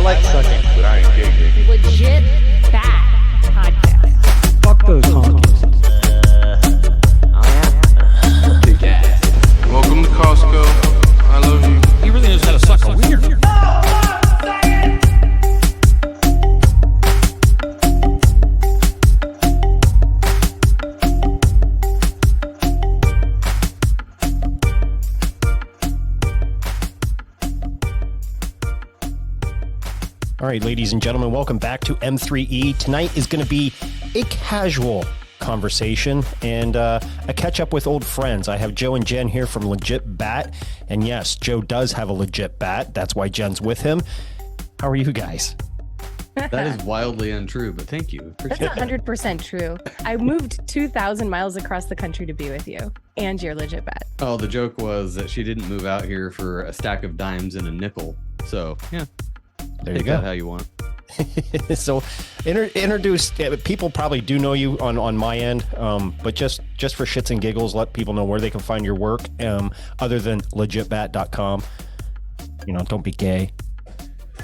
like sucking, but I ain't gay. Legit bad podcast. Fuck those honkies. Welcome to Costco. I love you. He really knows how to suck a wiener. All right, ladies and gentlemen, welcome back to M3E. Tonight is going to be a casual conversation and a catch up with old friends. I have Joe and Jen here from Legit Bat. And yes, Joe does have a legit bat. That's why Jen's with him. How are you guys? That is wildly untrue, but thank you. That's 100% true. I moved 2,000 miles across the country to be with you, and you're legit bad. Oh, the joke was that she didn't move out here for a stack of dimes and a nickel. So, yeah. There you Take go. that how you want. So introduce, people probably do know you on my end, but just for shits and giggles, let people know where they can find your work, other than legitbat.com. You know, don't be gay.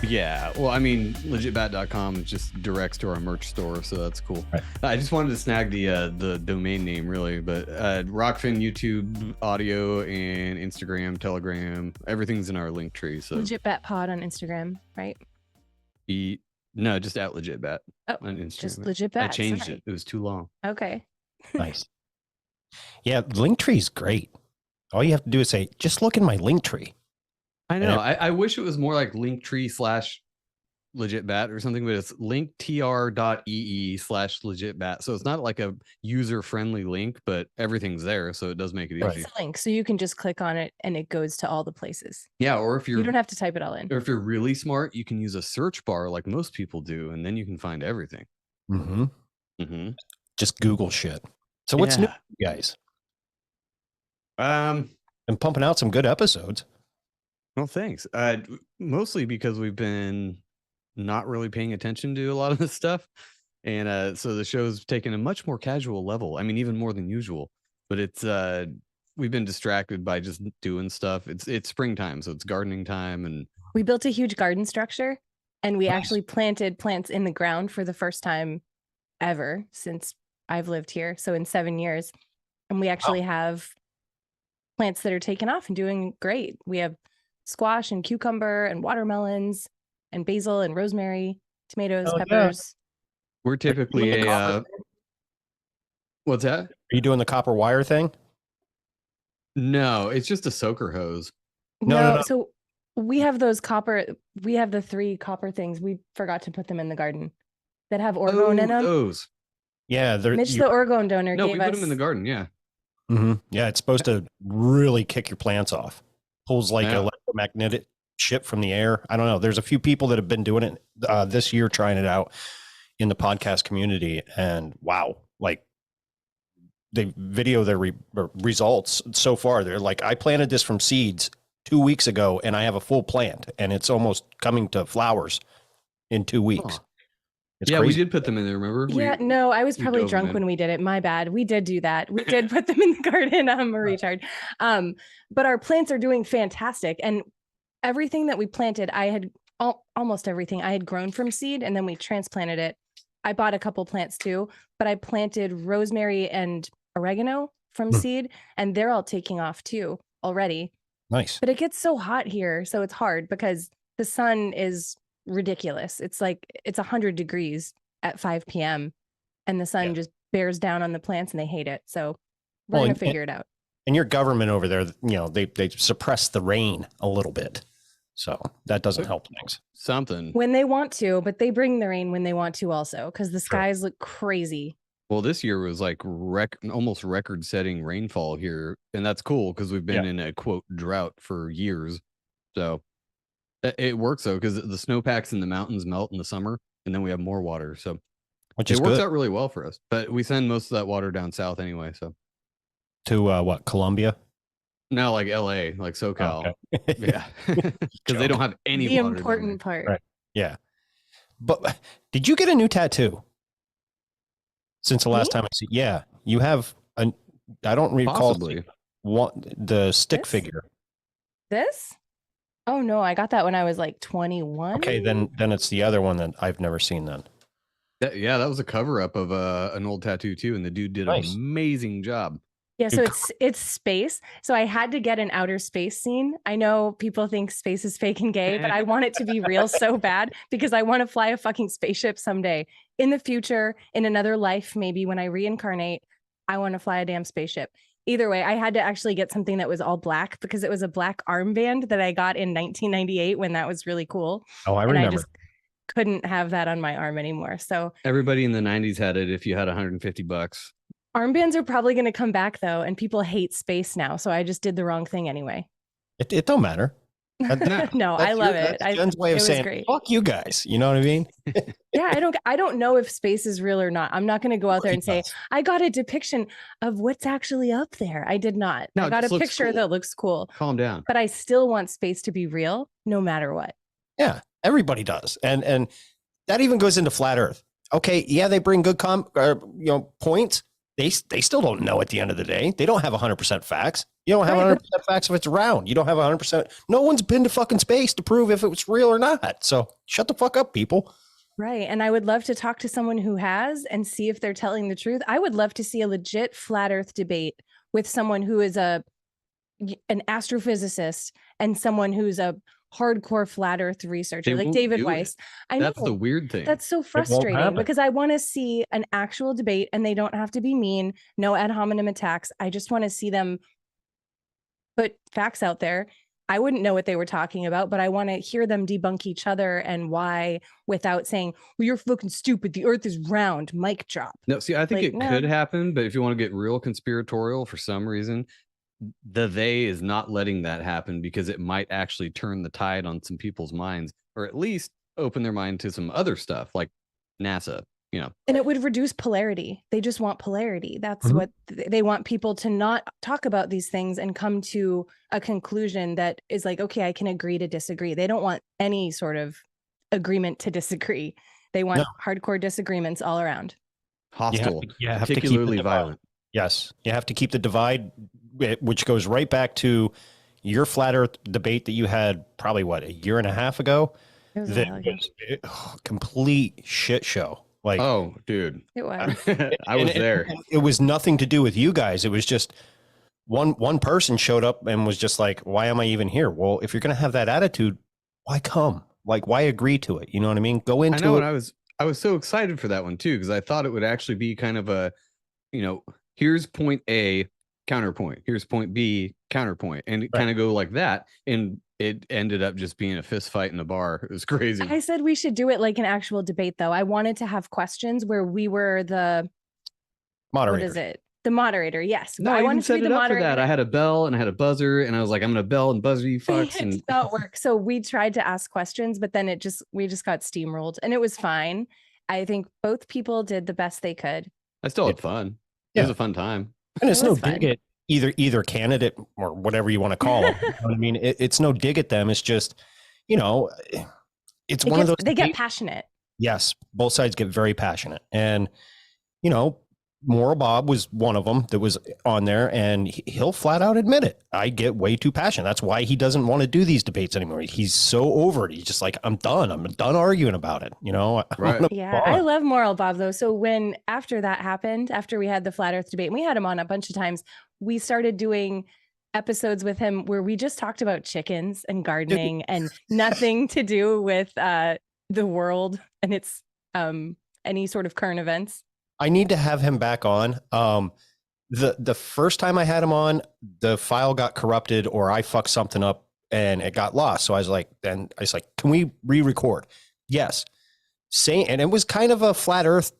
Yeah, well, I mean, legitbat.com just directs to our merch store, so that's cool. Right. I just wanted to snag the domain name, really, but Rockfin, YouTube, audio, and Instagram, Telegram, everything's in our link tree. So Legit Bat Pod on Instagram, right? No, just at legitbat Oh, on Instagram. just Legit Bat. I changed sorry. it. It was too long. Okay. Nice. Yeah, Linktree is great. All you have to do is say, just look in my Linktree. I know. I wish it was more like Linktree/legitbat or something, but it's linktr.ee/legitbat. So it's not like a user-friendly link, but everything's there, so it does make it easy. It's a link, so you can just click on it and it goes to all the places. Yeah, or if You don't have to type it all in. or if you're really smart, you can use a search bar like most people do, and then you can find everything. Mm-hmm. Mm-hmm. Just Google shit. So what's new, you guys? Been pumping out some good episodes. Well, thanks. Mostly because we've been not really paying attention to a lot of this stuff. And so the show's taken a much more casual level. I mean, even more than usual. But it's we've been distracted by just doing stuff. It's springtime, so it's gardening time. And We built a huge garden structure, and we Nice. actually planted plants in the ground for the first time ever since I've lived here. So in 7 years. And we actually have plants that are taking off and doing great. We have squash and cucumber and watermelons and basil and rosemary, tomatoes, Oh, yeah. peppers. we're typically what's that? Are you doing the copper wire thing? No, it's just a soaker hose. No. So we have the 3 copper things. We forgot to put them in the garden that have orgone in them. Those. Yeah, Mitch, the orgone donor, No, gave we put us. them in the garden. Yeah. Yeah, it's supposed to really kick your plants off. Pulls like Yeah. electromagnetic shit from the air. I don't know. There's a few people that have been doing it this year, trying it out in the podcast community, and wow, like they video their results so far. They're like, I planted this from seeds 2 weeks ago, and I have a full plant, and it's almost coming to flowers in 2 weeks. Huh. It's Yeah, crazy. we did put them in there. Remember? Yeah, no, I was we probably dove them drunk in. when we did it. My bad. We did do that. We did put them in the garden. I'm a retard. But our plants are doing fantastic. And everything that we planted, I had almost everything I had grown from seed, and then we transplanted it. I bought a couple plants too, but I planted rosemary and oregano from seed, and they're all taking off too already. Nice. But it gets so hot here, so it's hard because the sun is ridiculous. It's like it's 100 degrees at 5 p.m. and the sun just bears down on the plants and they hate it. So we're Well, gonna figure it out. And your government over there, you know, they suppress the rain a little bit, so that doesn't help things. Something. When they want to, but they bring the rain when they want to also, because the skies look crazy. Well, this year was like almost record-setting rainfall here, and that's cool because we've been in a quote drought for years. So it works though, because the snowpacks in the mountains melt in the summer, and then we have more water. So Which it is works good. out really well for us. But we send most of that water down south anyway. So To what, Colombia? now, like LA, like SoCal, Okay. yeah, because they don't have any. The water down important part. Right. Yeah. But did you get a new tattoo since the last time I see? Yeah, you have I don't there. recall Possibly. the stick This? figure. This? Oh no, I got that when I was like 21. Okay, then it's the other one that I've never seen then. That was a cover up of an old tattoo too, and the dude did an Nice. amazing job. Yeah, so Dude, it's space. So I had to get an outer space scene. I know people think space is fake and gay, but I want it to be real so bad because I want to fly a fucking spaceship someday in the future, in another life, maybe when I reincarnate. I want to fly a damn spaceship. Either way, I had to actually get something that was all black because it was a black armband that I got in 1998 when that was really cool. Oh, I And I remember. just couldn't have that on my arm anymore. So Everybody in the 90s had it if you had $150. armbands are probably going to come back though, and people hate space now. So I just did the wrong thing anyway. It don't matter. No, I love it. That's Jen's way of it was saying, great. fuck you guys. You know what I mean? Yeah, I don't know if space is real or not. I'm not going to go out there and say I got a depiction of what's actually up there. I did not. No, I it got a just looks picture cool. that looks cool, Calm down. but I still want space to be real no matter what. Yeah, everybody does. And that even goes into flat earth. Okay, yeah, they bring good points. They still don't know at the end of the day. They don't have 100% facts. You don't have 100% facts if it's round. You don't have 100%. No one's been to fucking space to prove if it was real or not. So shut the fuck up, people. Right. And I would love to talk to someone who has and see if they're telling the truth. I would love to see a legit flat earth debate with someone who is an astrophysicist and someone who's a hardcore flat earth researcher, They like won't David do it. Weiss. I know. That's the weird thing. That's so won't frustrating happen. because I want to see an actual debate and they don't have to be mean, no ad hominem attacks. I just want to see them put facts out there. I wouldn't know what they were talking about, but I want to hear them debunk each other and why without saying, well, you're fucking stupid. The earth is round. Mic drop. No, see, I think Like, it no. could happen, but if you want to get real conspiratorial for some reason, they is not letting that happen because it might actually turn the tide on some people's minds, or at least open their mind to some other stuff like NASA. And it would reduce polarity. They just want polarity. That's Mhm. what they want, people to not talk about these things and come to a conclusion that is like, okay, I can agree to disagree. They don't want any sort of agreement to disagree. They want hardcore disagreements all around. Hostile, You have to keep the particularly divide. violent. Yes, you have to keep the divide, which goes right back to your flat earth debate that you had probably, a year and a half ago? It was a That while ago. was complete shit show. Like, Oh, dude. It was. I was and there. It was nothing to do with you guys. It was just one person showed up and was just like, why am I even here? Well, if you're going to have that attitude, why come? Like, why agree to it? You know what I mean? Go into I know, it. and I was so excited for that one too, because I thought it would actually be kind of a, here's point A, counterpoint. Here's point B, counterpoint, and it kind of go like that. And it ended up just being a fist fight in the bar. It was crazy. I said we should do it like an actual debate, though. I wanted to have questions where we were the Moderator. What is it? The moderator. Yes. No, I I even wanted to set be the it up for moderator. that. I had a bell and I had a buzzer, and I was like, I'm gonna bell and buzzer you fucks. It And did not work. So we tried to ask questions, but then we just got steamrolled, and it was fine. I think both people did the best they could. I still had fun. It was a fun time. And it's It no was fun. dig at either candidate or whatever you want to call them. You know what I mean? It's no dig at them. It's just, it's one of those. They get passionate. Yes, both sides get very passionate, and Moral Bob was one of them that was on there, and he'll flat out admit it. I get way too passionate. That's why he doesn't want to do these debates anymore. He's so over it. He's just like, I'm done arguing about it. Right. Yeah, I love Moral Bob though. So when after that happened, after we had the flat Earth debate, and we had him on a bunch of times, we started doing episodes with him where we just talked about chickens and gardening and nothing to do with the world and its any sort of current events. I need to have him back on. The first time I had him on, the file got corrupted or I fucked something up and it got lost. So I was like, can we re-record? Yes. And it was kind of a flat earth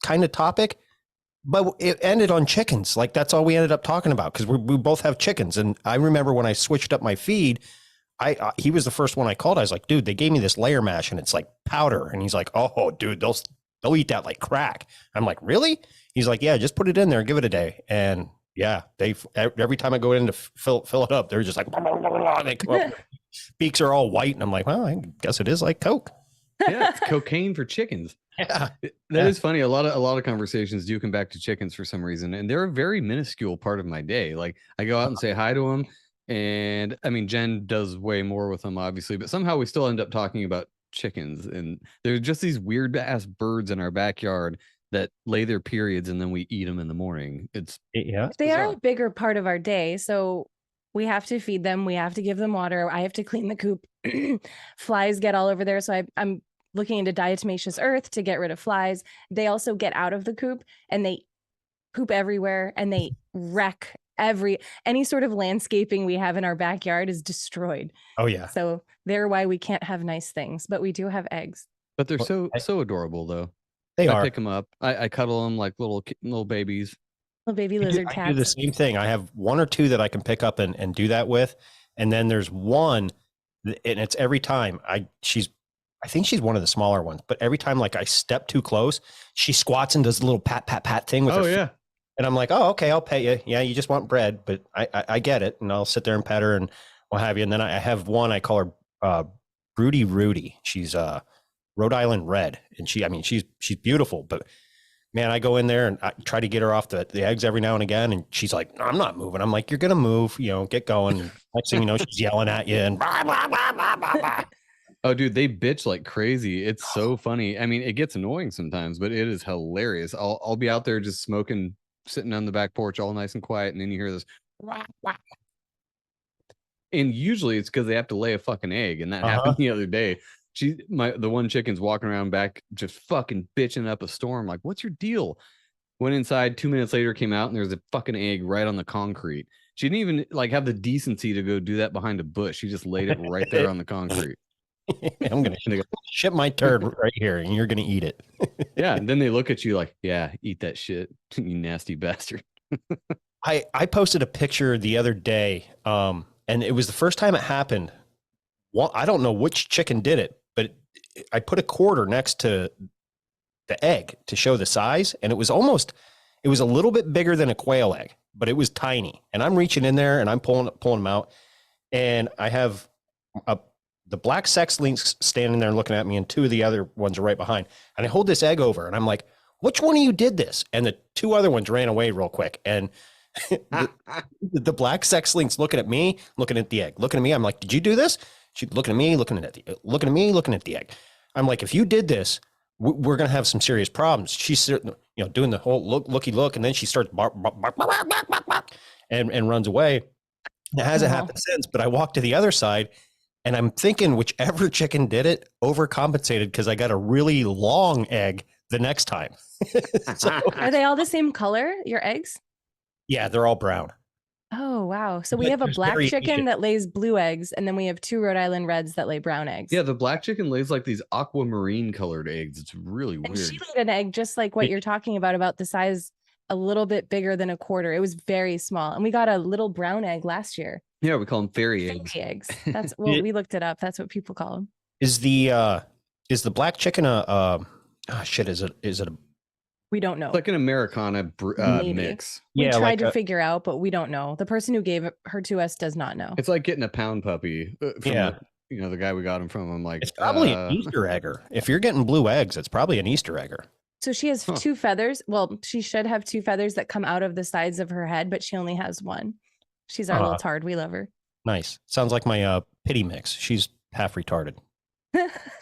kind of topic, but it ended on chickens. Like that's all we ended up talking about because we both have chickens. And I remember when I switched up my feed, he was the first one I called. I was like, dude, they gave me this layer mash and it's like powder. And he's like, oh, dude, they'll eat that like crack. I'm like, really? He's like, yeah, just put it in there and give it a day. And yeah, every time I go in to fill it up, they're just like, blah, blah, blah, blah. They come up, beaks are all white. And I'm like, well, I guess it is like Coke. Yeah, it's cocaine for chickens. Yeah. That is funny. A lot of conversations do come back to chickens for some reason, and they're a very minuscule part of my day. Like I go out and say hi to them, And I mean, Jen does way more with them, obviously, but somehow we still end up talking about chickens. And there's just these weird ass birds in our backyard that lay their periods and then we eat them in the morning. It's Yeah. They are bizarre. a bigger part of our day. So we have to feed them. We have to give them water. I have to clean the coop. Flies get all over there. So I'm looking into diatomaceous earth to get rid of flies. They also get out of the coop and they poop everywhere and they wreck any sort of landscaping we have in our backyard is destroyed. Oh yeah. So they're why we can't have nice things, but we do have eggs. But they're Well, so adorable, though. They I are. pick them up. I cuddle them like little babies. Little baby I do- lizard I do the cats. same thing. I have one or two that I can pick up and do that with. And then there's one, and it's every time I think she's one of the smaller ones, but every time like I step too close, she squats and does a little pat thing with her Oh feet. yeah. And I'm like, oh, okay, I'll pay you. Yeah, you just want bread, but I get it. And I'll sit there and pet her and what have you. And then I have one, I call her Broody Rudy. She's Rhode Island Red. And she's beautiful, but man, I go in there and I try to get her off the eggs every now and again. And she's like, no, I'm not moving. I'm like, you're going to move, get going. And next thing you know, she's yelling at you and blah, blah, blah, blah, blah, blah. Oh, dude, they bitch like crazy. It's so funny. I mean, it gets annoying sometimes, but it is hilarious. I'll be out there just smoking, sitting on the back porch, all nice and quiet, and then you hear this. Wah, wah. And usually it's because they have to lay a fucking egg, and that happened the other day. The one chicken's walking around back, just fucking bitching up a storm. Like, what's your deal? Went inside. 2 minutes later, came out, and there's a fucking egg right on the concrete. She didn't even like have the decency to go do that behind a bush. She just laid it right there on the concrete. I'm going to ship my turd right here and you're going to eat it. Yeah. And then they look at you like, yeah, eat that shit, you nasty bastard. I posted a picture the other day, and it was the first time it happened. Well, I don't know which chicken did it, but I put a quarter next to the egg to show the size, and it was a little bit bigger than a quail egg, but it was tiny. And I'm reaching in there and I'm pulling them out, and I have the black sex lynx standing there looking at me, and two of the other ones are right behind. And I hold this egg over, and I'm like, which one of you did this? And the two other ones ran away real quick. And the black sex lynx looking at me, looking at the egg, looking at me. I'm like, did you do this? She's looking at me, looking at the egg. I'm like, if you did this, we're going to have some serious problems. She's doing the whole looky look, and then she starts bark, and runs away. It hasn't happened since, but I walked to the other side, and I'm thinking whichever chicken did it overcompensated because I got a really long egg the next time. So, Are they all the same color, your eggs? yeah, they're all brown. Oh, wow. So we But have a there's black variation. chicken that lays blue eggs, and then we have two Rhode Island Reds that lay brown eggs. Yeah, the black chicken lays like these aquamarine colored eggs. It's really And weird. she laid an egg just like what you're talking about the size a little bit bigger than a quarter. It was very small. And we got a little brown egg last year. Yeah, we call them fairy eggs. Fairy eggs. That's well, we looked it up. That's what people call them. Is the black chicken is it a We don't know. It's like an Americana Maybe. mix. We yeah, tried like to figure out, but we don't know. The person who gave her to us does not know. It's like getting a pound puppy from Yeah. the guy we got him from. I'm like, It's probably an Easter egger. If you're getting blue eggs, it's probably an Easter egger. So she has two feathers. Well, she should have two feathers that come out of the sides of her head, but she only has one. She's our little tard. We love her. Nice. Sounds like my pity mix. She's half retarded.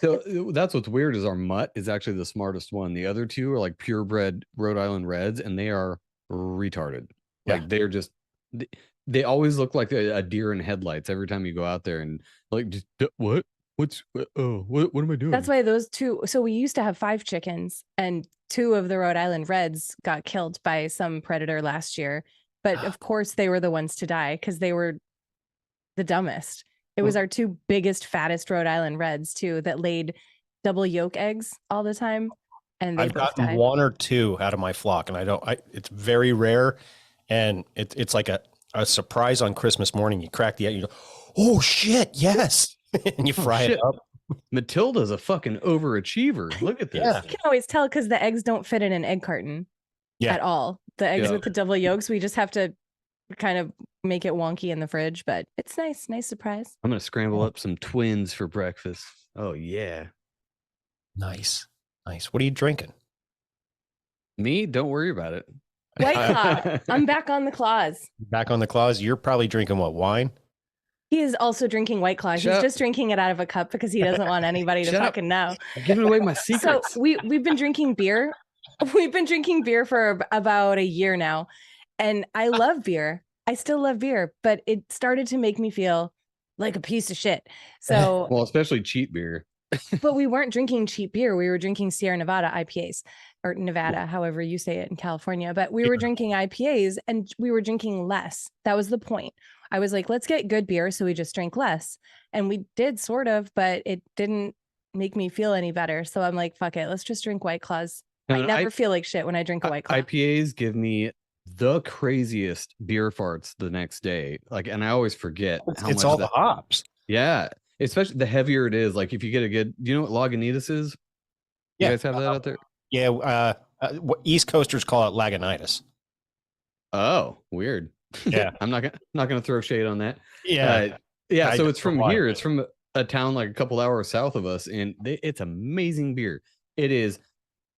So that's what's weird is our mutt is actually the smartest one. The other two are like purebred Rhode Island Reds, and they are retarded. Like Yeah. they're just they always look like a deer in headlights every time you go out there, and like just, what am I doing? That's why those two. So we used to have 5 chickens, and 2 of the Rhode Island Reds got killed by some predator last year. But of course, they were the ones to die because they were the dumbest. It was our 2 biggest, fattest Rhode Island Reds too that laid double yolk eggs all the time, and they I've both gotten died. 1 or 2 out of my flock, and it's very rare, and it's like a surprise on Christmas morning. You crack the egg, you go, oh shit, yes, and you fry it shit. up. Matilda's a fucking overachiever. Look at this. Yeah. You can always tell because the eggs don't fit in an egg carton Yeah. at all. The eggs Yeah. with the double yolks, we just have to kind of make it wonky in the fridge, but it's nice surprise. I'm gonna scramble up some twins for breakfast. Oh yeah. Nice. What are you drinking? Me? Don't worry about it. White Claw. I'm back on the claws. Back on the claws. You're probably drinking what, wine? He is also drinking White Claw. He's Shut up. just drinking it out of a cup because he doesn't want anybody to Shut up. fucking know. I'm giving away my So secrets. we've been drinking beer. We've been drinking beer for about a year now, and I love beer. I still love beer, but it started to make me feel like a piece of shit. So, Well, especially cheap beer. but we weren't drinking cheap beer. We were drinking Sierra Nevada IPAs, or Nevada, however you say it in California. But we were drinking IPAs and we were drinking less. That was the point. I was like, let's get good beer. So we just drank less. And we did sort of, but it didn't make me feel any better. So I'm like, fuck it. Let's just drink White Claws. I And never feel like shit when I drink a White Claw. IPAs give me the craziest beer farts the next day. Like, and I always forget how It's much all the hops. Yeah. Especially the heavier it is. Like if you get a good, do you know what Lagunitas is? You guys have that out there? Yeah. East Coasters call it Lagunitas. Oh, weird. Yeah. I'm not gonna throw shade on that. Yeah. Yeah. So it's don't from know why. here. It's from a town like a couple hours south of us, and it's amazing beer. It is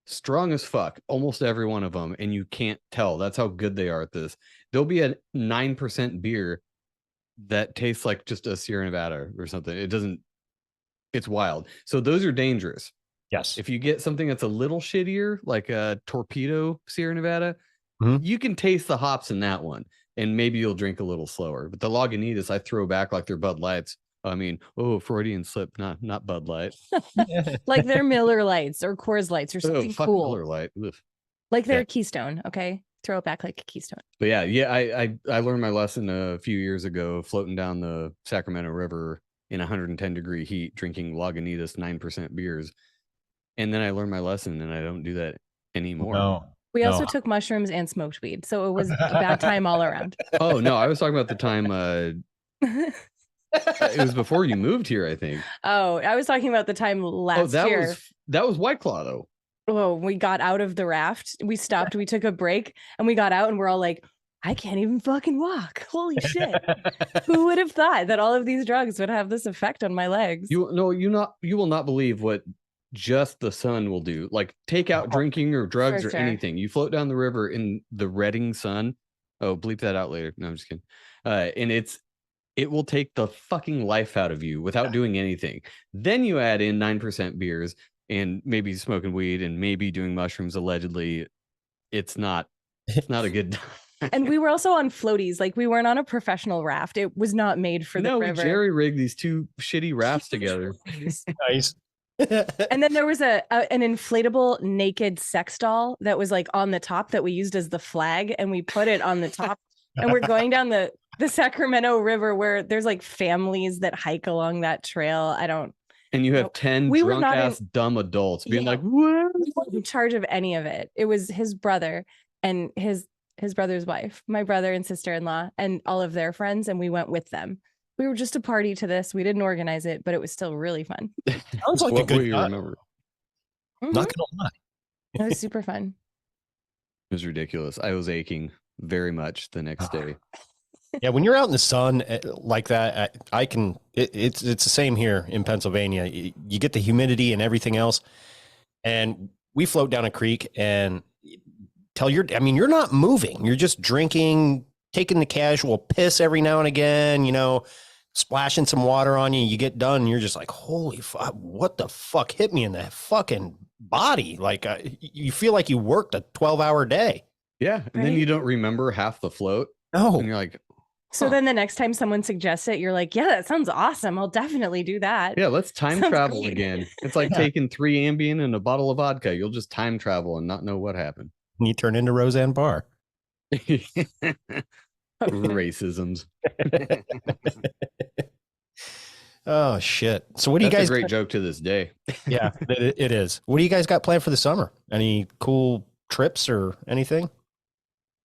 strong as fuck, almost every one of them, and you can't tell. That's how good they are at this. There'll be a 9% beer that tastes like just a Sierra Nevada or something. It doesn't. It's wild. So those are dangerous. Yes. If you get something that's a little shittier, like a Torpedo Sierra Nevada, you can taste the hops in that one, and maybe you'll drink a little slower. But the Lagunitas, I throw back like they're Bud Lights. I mean, Freudian slip, not Bud Light. Like they're Miller Lights or Coors Lights or something fuck cool. Miller Lite. Ugh. Like they're a Keystone. Okay. Throw it back like a Keystone. But yeah, I learned my lesson a few years ago, floating down the Sacramento River in 110-degree heat, drinking Lagunitas 9% beers. And then I learned my lesson, and I don't do that anymore. No. We also took mushrooms and smoked weed. So it was a bad time all around. Oh, no. I was talking about the time it was before you moved here, I think. Oh, I was talking about the time last year. That was White Claw, though. Oh, we got out of the raft. We stopped. We took a break and we got out and we're all like, I can't even fucking walk. Holy shit. Who would have thought that all of these drugs would have this effect on my legs? You will not believe what just the sun will do. Like take out drinking or drugs or anything. You float down the river in the Redding sun. Oh, bleep that out later. No, I'm just kidding. And it will take the fucking life out of you without doing anything. Then you add in 9% beers and maybe smoking weed and maybe doing mushrooms allegedly. It's not a good time. And we were also on floaties. Like we weren't on a professional raft. It was not made for the river. We jerry rigged these two shitty rafts together. Nice. And then there was an inflatable naked sex doll that was like on the top that we used as the flag, and we put it on the top. And we're going down the Sacramento River where there's like families that hike along that trail. And you have 10 drunk ass dumb adults being like, what? We weren't in charge of any of it. It was his brother and his brother's wife, my brother and sister-in-law, and all of their friends, and we went with them. We were just a party to this. We didn't organize it, but it was still really fun. Sounds like a good you remember. Not gonna lie. It was super fun. It was ridiculous. I was aching very much the next day. Yeah, when you're out in the sun like that, it's the same here in Pennsylvania. You get the humidity and everything else, and we float down a creek and you're not moving. You're just drinking, taking the casual piss every now and again, splashing some water on you. You get done and you're just like, holy fuck, what the fuck hit me in the fucking body? Like you feel like you worked a 12-hour day. Yeah. And then you don't remember half the float. No. And you're like, So then the next time someone suggests it, you're like, yeah, that sounds awesome. I'll definitely do that. yeah, let's time Sounds travel great. again. It's like taking 3 Ambien and a bottle of vodka. You'll just time travel and not know what happened. And you turn into Roseanne Barr. Racisms. Oh shit. So what do That's you guys a great joke to this day. Yeah, it is. What do you guys got planned for the summer? Any cool trips or anything?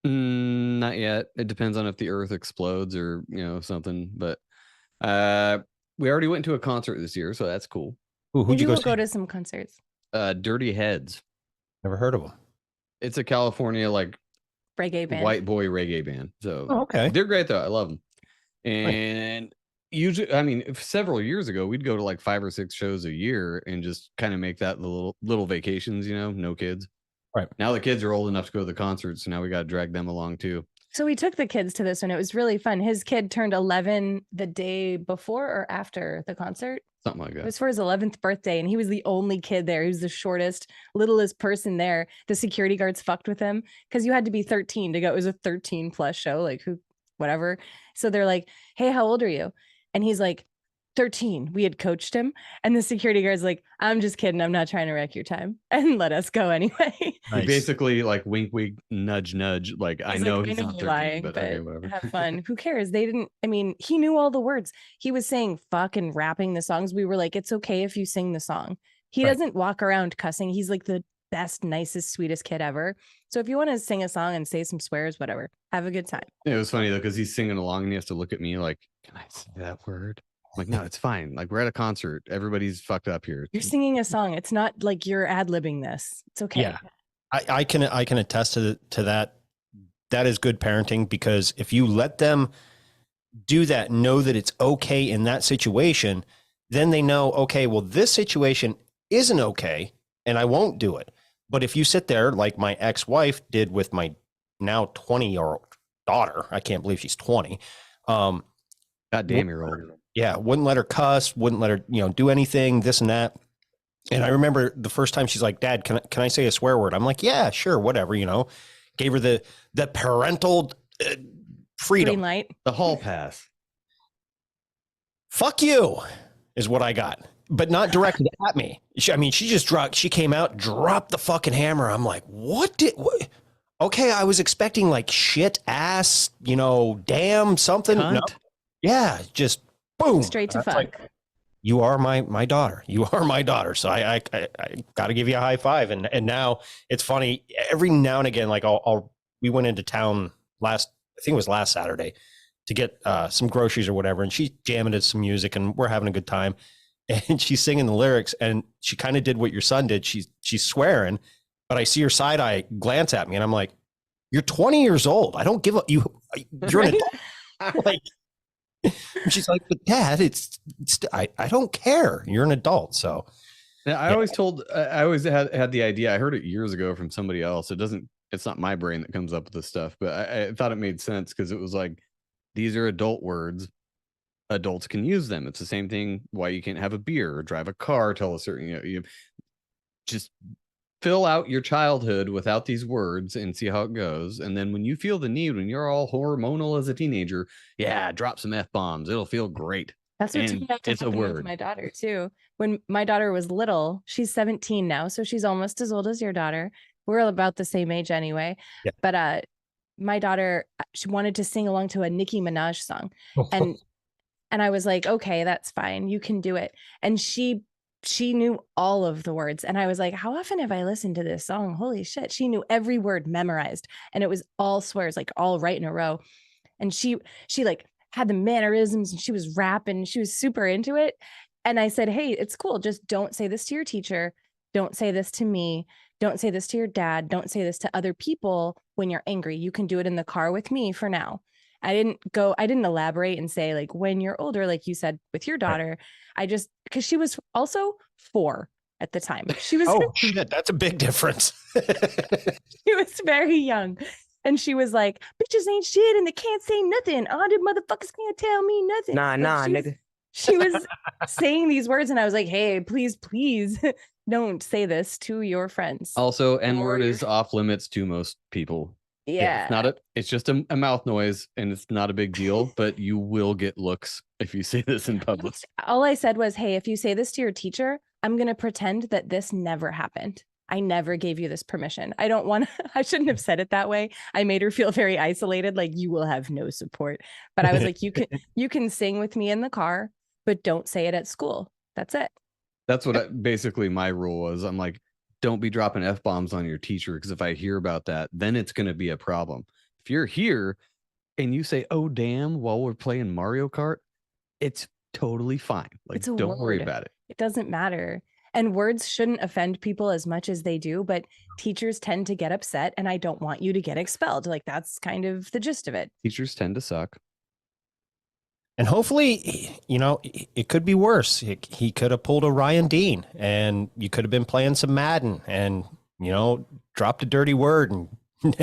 Not yet. It depends on if the earth explodes or something. But we already went to a concert this year, so that's cool. Ooh, who'd Maybe you go we'll see? go to some concerts. Dirty Heads. Never heard of them. It's a California Reggae band. white boy reggae band. So Okay. they're great though. I love them. And usually, I mean, several years ago, we'd go to 5 or 6 shows a year and just kind of make that little vacations. No kids. Right. Now the kids are old enough to go to the concerts, so now we got to drag them along too. So we took the kids to this one. It was really fun. His kid turned 11 the day before or after the concert. Something like It that. was for his 11th birthday, and he was the only kid there. He was the shortest, littlest person there. The security guards fucked with him because you had to be 13 to go. It was a 13 plus show, like who, whatever. So they're like, "Hey, how old are you?" And he's like, 13. We had coached him, and the security guard's like, "I'm just kidding. I'm not trying to wreck your time," and let us go anyway. He Nice. basically like wink, wink, nudge, nudge. Like I He's know like, he's I know not you're 13, lying, but but okay, whatever. have fun. Who cares? They didn't. I mean, he knew all the words. He was saying "fuck" and rapping the songs. We were like, "It's okay if you sing the song." He Right. doesn't walk around cussing. He's like the best, nicest, sweetest kid ever. So if you want to sing a song and say some swears, whatever, have a good time. It was funny though because he's singing along and he has to look at me like, "Can I say that word?" I'm like, no, it's fine. Like we're at a concert. Everybody's fucked up here. You're singing a song. It's not like you're ad-libbing this. It's okay. Yeah. I can attest to that. That is good parenting, because if you let them do that, know that it's okay in that situation, then they know, okay, well, this situation isn't okay and I won't do it. But if you sit there like my ex-wife did with my now 20-year-old daughter, I can't believe she's 20. God damn, you're old. Yeah, wouldn't let her cuss, wouldn't let her, do anything, this and that. And I remember the first time she's like, "Dad, can I say a swear word?" I'm like, "Yeah, sure, whatever." Gave her the parental freedom. Green light. The hall pass. Fuck you is what I got, but not directed at me. She just she came out, dropped the fucking hammer. I'm like, what? Okay, I was expecting like shit, ass, damn, something. No. Cunt. Yeah, just boom. Straight to That's fuck. like, you are my daughter. You are my daughter. So I got to give you a high five. And now it's funny. Every now and again, like we went into town I think it was last Saturday, to get some groceries or whatever. And she's jamming to some music and we're having a good time. And she's singing the lyrics, and she kind of did what your son did. She's swearing, but I see her side eye glance at me, and I'm like, "You're 20 years old. I don't give a you're Right? an adult." Like, and she's like, "But Dad, it's I don't care. You're an adult." So Yeah, I always had the idea. I heard it years ago from somebody else. It's not my brain that comes up with this stuff, but I thought it made sense because it was like, these are adult words. Adults can use them. It's the same thing. Why you can't have a beer or drive a car till a certain, you just fill out your childhood without these words and see how it goes. And then when you feel the need, when you're all hormonal as a teenager, yeah, drop some F-bombs. It'll feel great. That's what And turned out to it's a happen with word. my daughter too. When my daughter was little, she's 17 now, so she's almost as old as your daughter. We're about the same age anyway. Yeah. But my daughter, she wanted to sing along to a Nicki Minaj song, and I was like, "Okay, that's fine. You can do it." And she knew all of the words, and I was like, "How often have I listened to this song? Holy shit!" She knew every word memorized, and it was all swears, like all right in a row. And she like had the mannerisms, and she was rapping. She was super into it. And I said, "Hey, it's cool. Just don't say this to your teacher. Don't say this to me. Don't say this to your dad. Don't say this to other people when you're angry. You can do it in the car with me for now." I didn't elaborate and say like when you're older, like you said with your daughter. I just, because she was also 4 at the time. She was oh shit, that's a big difference. she was very young. And she was like, "Bitches ain't shit and they can't say nothing. All the motherfuckers can't tell me nothing." Nah, Like, nigga. she was saying these words, and I was like, "Hey, please don't say this to your friends." Also, N-word your- is off limits to most people. Yeah. It's just a mouth noise, and it's not a big deal, but you will get looks if you say this in public. All I said was, "Hey, if you say this to your teacher, I'm going to pretend that this never happened. I never gave you this permission. I don't want to," I shouldn't have said it that way. I made her feel very isolated. Like, you will have no support. But I was like, you can sing with me in the car, but don't say it at school. That's it. That's what basically my rule was. I'm like, don't be dropping F-bombs on your teacher, because if I hear about that, then it's going to be a problem. If you're here and you say, "Oh, damn," while we're playing Mario Kart, it's totally fine. Like, It's a don't worry word. about it. It doesn't matter. And words shouldn't offend people as much as they do, but teachers tend to get upset, and I don't want you to get expelled. Like, that's kind of the gist of it. Teachers tend to suck. And hopefully, it could be worse. He could have pulled a Ryan Dean, and you could have been playing some Madden and, dropped a dirty word, and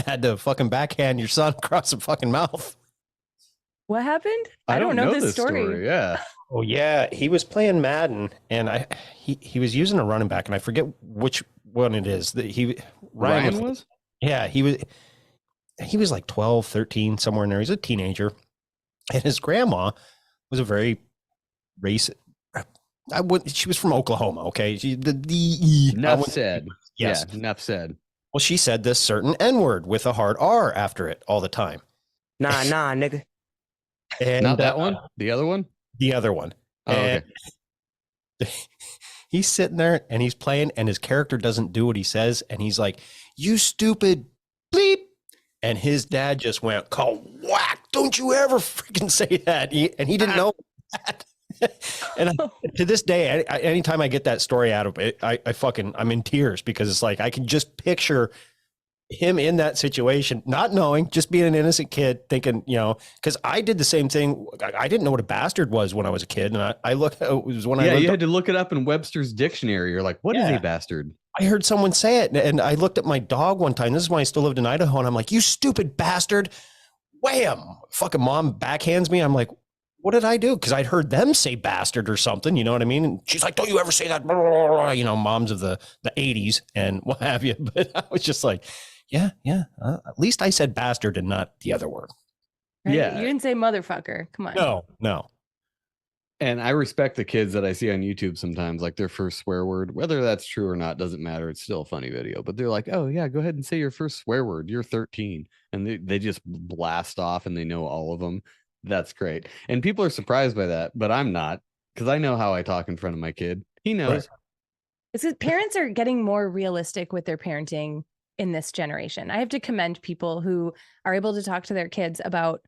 had to fucking backhand your son across the fucking mouth. What happened? I don't know this story. Yeah. Oh yeah, he was playing Madden, and he was using a running back, and I forget which one it is that Ryan was? Yeah, he was like 12, 13, somewhere in there. He's a teenager, and his grandma was a very racist. She was from Oklahoma. Okay, Enough said. Yes, Yeah, enough said. well, she said this certain N-word with a hard R after it all the time. Nah, nigga. And Not that one? The other one? the other one. Oh, okay. He's sitting there and he's playing, and his character doesn't do what he says, and he's like, "You stupid bleep," and his dad just went, "Whack! Don't you ever freaking say that!" And he didn't know that. And to this day, anytime I get that story out of it, I'm in tears, because it's like I can just picture him in that situation, not knowing, just being an innocent kid, thinking, because I did the same thing. I didn't know what a bastard was when I was a kid, and I looked. It was when I you had to look it up in Webster's dictionary. You're like, what is a bastard? I heard someone say it, and I looked at my dog one time. This is when I still lived in Idaho, and I'm like, "You stupid bastard!" Wham! Fucking mom backhands me. I'm like, what did I do? Because I'd heard them say bastard or something, you know what I mean? And she's like, "Don't you ever say that," moms of the 80s and what have you. But I was just like, yeah. At least I said bastard and not the other word. Right? Yeah. You didn't say motherfucker. Come on. No. And I respect the kids that I see on YouTube sometimes, like their first swear word, whether that's true or not, doesn't matter. It's still a funny video, but they're like, "Oh yeah, go ahead and say your first swear word. You're 13." And they just blast off and they know all of them. That's great. And people are surprised by that, but I'm not, because I know how I talk in front of my kid. He knows. Right. It's because parents are getting more realistic with their parenting in this generation. I have to commend people who are able to talk to their kids about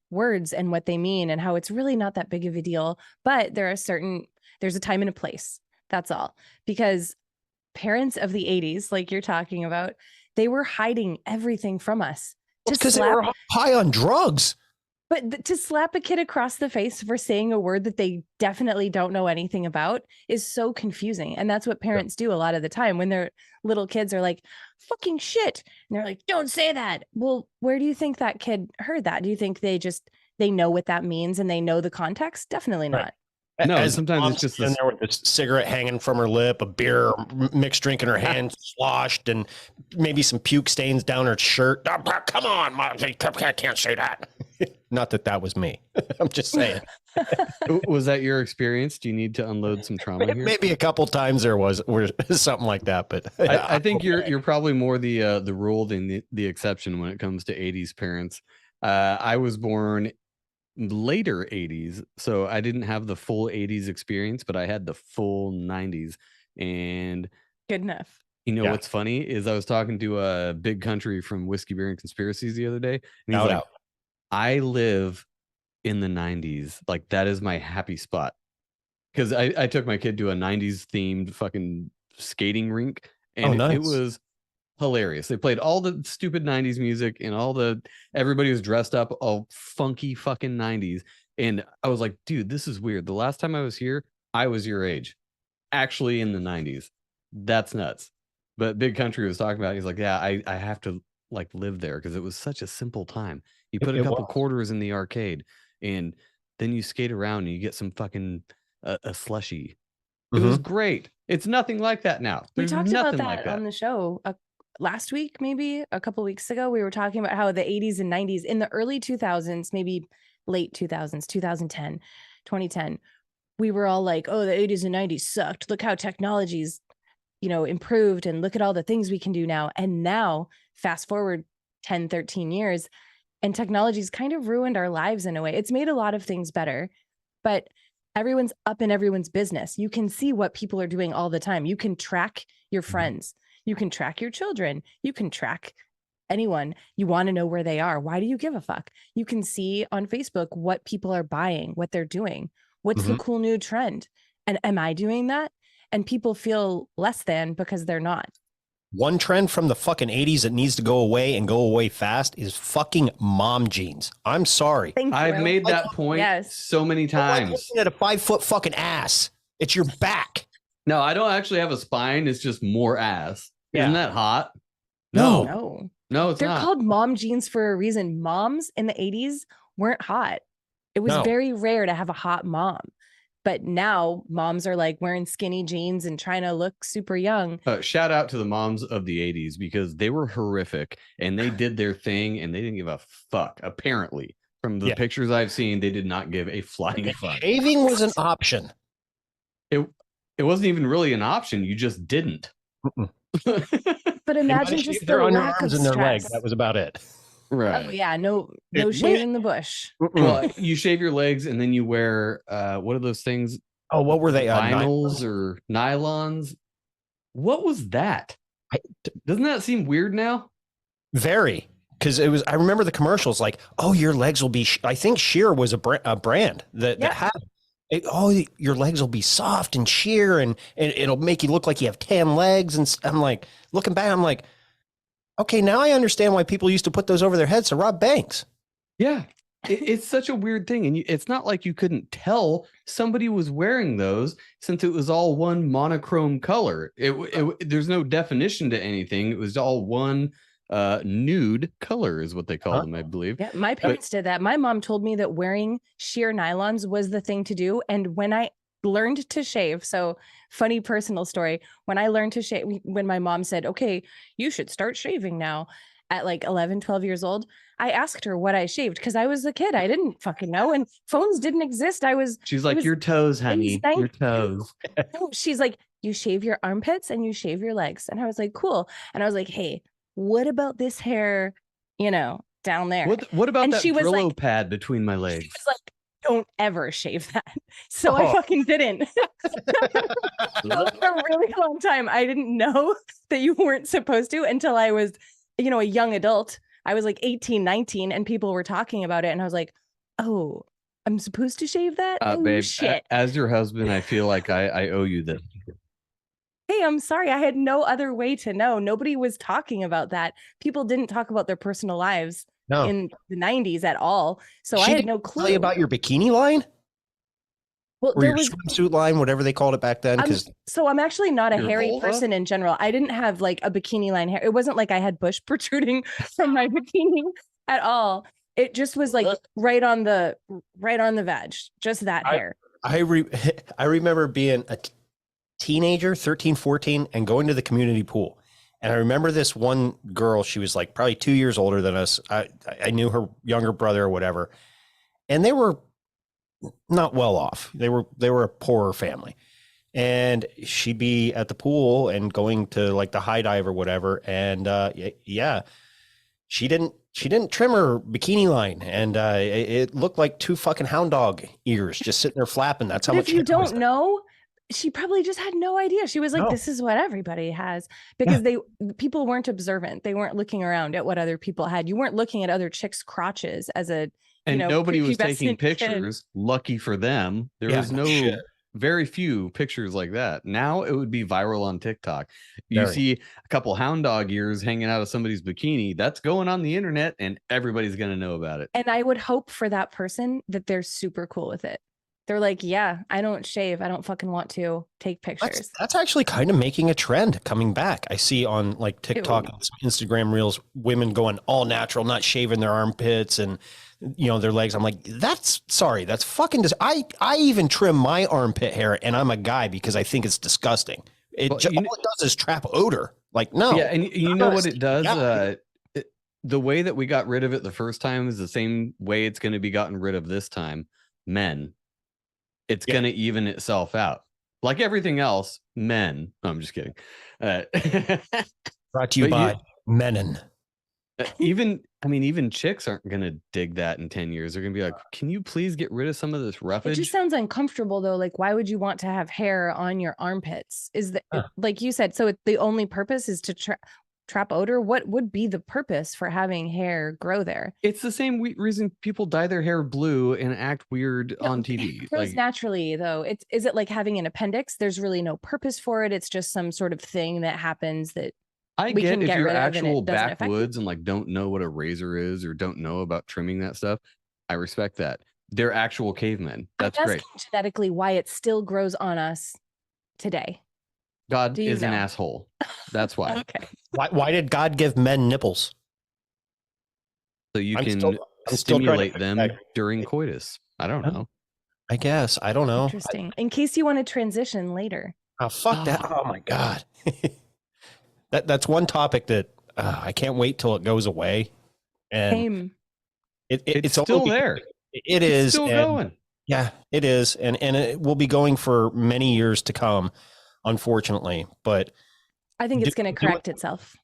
words and what they mean and how it's really not that big of a deal. But there's a time and a place. That's all. Because parents of the 80s, like you're talking about, they were hiding everything from us. Because they were high on drugs. But to slap a kid across the face for saying a word that they definitely don't know anything about is so confusing. And that's what parents do a lot of the time when their little kids are like, "Fucking shit." And they're like, "Don't say that." Well, where do you think that kid heard that? Do you think they know what that means and they know the context? Definitely not. No, As sometimes it's just in there with a cigarette hanging from her lip, a beer mixed drink in her hand, sloshed, and maybe some puke stains down her shirt. Come on, Mom, I can't say that. Not that was me. I'm just saying. Was that your experience? Do you need to unload some trauma here? Maybe a couple times there was something like that, but I think you're probably more the rule than the exception when it comes to 80s parents. I was born later 80s, so I didn't have the full 80s experience, but I had the full 90s. And Good enough. What's funny is I was talking to a Big Country from Whiskey, Beer, and Conspiracies the other day, and he's like, "I live in the 90s. Like, that is my happy spot." Because I took my kid to a 90s themed fucking skating rink, and nice. it was hilarious. They played all the stupid 90s music and everybody was dressed up all funky fucking 90s. And I was like, dude, this is weird. The last time I was here, I was your age, actually in the 90s. That's nuts. But Big Country was talking about, he's like, yeah, I have to like live there because it was such a simple time. You put a couple quarters in the arcade and then you skate around and you get some fucking a slushie. It was great. It's nothing like that now. We talked about that on the show last week, maybe a couple weeks ago. We were talking about how the 80s and 90s, in the early 2000s, maybe late 2000s, 2010, 2010, we were all like, "Oh, the 80s and 90s sucked. Look how technology's, improved, and look at all the things we can do now." And now, fast forward 10, 13 years, and technology's kind of ruined our lives in a way. It's made a lot of things better, but everyone's up in everyone's business. You can see what people are doing all the time. You can track your friends. You can track your children. You can track anyone. You want to know where they are. Why do you give a fuck? You can see on Facebook what people are buying, what they're doing. What's the cool new trend? And am I doing that? And people feel less than because they're not. One trend from the fucking 80s that needs to go away and go away fast is fucking mom jeans. I'm sorry. I've made that point so many times. Looking at a 5-foot fucking ass. It's your back. No, I don't actually have a spine. It's just more ass. Yeah. Isn't that hot? No. No. No, it's They're not. called mom jeans for a reason. Moms in the 80s weren't hot. It was No. very rare to have a hot mom. But now moms are like wearing skinny jeans and trying to look super young. Shout out to the moms of the 80s because they were horrific and they did their thing and they didn't give a fuck. Apparently, from the Yeah. pictures I've seen, they did not give a flying fuck. Shaving was an option. It wasn't even really an option. You just didn't. Mm-mm. But imagine just their the lack underarms of and their stress. legs. That was about it. Right. Oh yeah, no It- shaving the bush. Well, you shave your legs and then you wear what are those things? Oh, what were they? Vinyls or nylons? What was that? Doesn't that seem weird now? Very, because it was. I remember the commercials like, "Oh, your legs will be." I think sheer was a brand that Yeah. had. Oh, your legs will be soft and sheer, and it'll make you look like you have tan legs. And I'm like, looking back, I'm like, okay, now I understand why people used to put those over their heads to rob banks. Yeah. It's such a weird thing. And it's not like you couldn't tell somebody was wearing those since it was all one monochrome color. There's no definition to anything. It was all one nude color is what they call them, I believe. Yeah, my parents did that. My mom told me that wearing sheer nylons was the thing to do. And when I learned to shave, so funny personal story, when I learned to shave, when my mom said, okay, you should start shaving now at like 11, 12 years old, I asked her what I shaved because I was a kid. I didn't fucking know. And phones didn't exist. She's like, your toes, honey, nine- your toes. No, she's like, you shave your armpits and you shave your legs. And I was like, cool. And I was like, hey, what about this hair, down there? What about And that she was Brillo like- pad between my legs? She was like, don't ever shave that. So I fucking didn't. For a really long time, I didn't know that you weren't supposed to until I was, a young adult. I was like 18, 19, and people were talking about it. And I was like, oh, I'm supposed to shave that? Oh, Babe, shit. as your husband, I feel like I owe you this. Hey, I'm sorry. I had no other way to know. Nobody was talking about that. People didn't talk about their personal lives in the 90s at all. So I had no clue. Tell you about your bikini line? Well, Or there your was swimsuit line, whatever they called it back then. Because so I'm actually not a Your hairy vulva? person in general. I didn't have like a bikini line hair. It wasn't like I had bush protruding from my bikini at all. It just was like right on the vag, just that hair. I remember being a teenager, 13, 14, and going to the community pool. And I remember this one girl, she was like probably 2 years older than us. I knew her younger brother or whatever. And they were not well off. They were a poorer family. And she'd be at the pool and going to like the high dive or whatever. And yeah, she didn't trim her bikini line, and it looked like two fucking hound dog ears just sitting there flapping. That's how But much. if you hair was don't there. know, she probably just had no idea. She was like, No. this is what everybody has, because people weren't observant. They weren't looking around at what other people had. You weren't looking at other chicks' crotches as a And nobody was taking prepubescent kid. pictures. Lucky for them. There Yeah, was no no shit. very few pictures like that. Now it would be viral on TikTok. You Very. see a couple hound dog ears hanging out of somebody's bikini. That's going on the internet and everybody's going to know about it. And I would hope for that person that they're super cool with it. They're like, yeah, I don't shave. I don't fucking want to take pictures. That's actually kind of making a trend coming back. I see on like TikTok and some Instagram reels, women going all natural, not shaving their armpits and their legs. I'm like, that's fucking I even trim my armpit hair, and I'm a guy because I think it's disgusting. All it does is trap odor. Like, no. Yeah, and you know what it does? Yeah. The way that we got rid of it the first time is the same way it's going to be gotten rid of this time. Men. It's going to even itself out. Like everything else, men. No, I'm just kidding. Brought to you by Menon. Even chicks aren't going to dig that in 10 years. They're going to be like, can you please get rid of some of this It roughage? just sounds uncomfortable though. Like, why would you want to have hair on your armpits? Is that like you said? So the only purpose is to trap odor. What would be the purpose for having hair grow there? It's the same reason people dye their hair blue and act weird on TV. It grows naturally though. Is it like having an appendix? There's really no purpose for it. It's just some sort of thing that happens that I we get can if get you're rid of and it actual doesn't affect you. backwoods and like don't know what a razor is or don't know about trimming that stuff. I respect that. They're actual cavemen. That's I'm great. asking genetically why it still grows on us today. God Do you is an know? asshole. That's why. Okay. Why did God give men nipples? So you I'm can still trying to stimulate fix them that. during coitus. I don't Huh? know. I guess. I don't know. Interesting. In case you want to transition later. Oh, fuck that. Oh my God. That's one topic that I can't wait till it goes away. And Same. It's only still because there. It It's is. still And going. yeah, it is. And it will be going for many years to come, unfortunately. But I think it's going to do correct itself.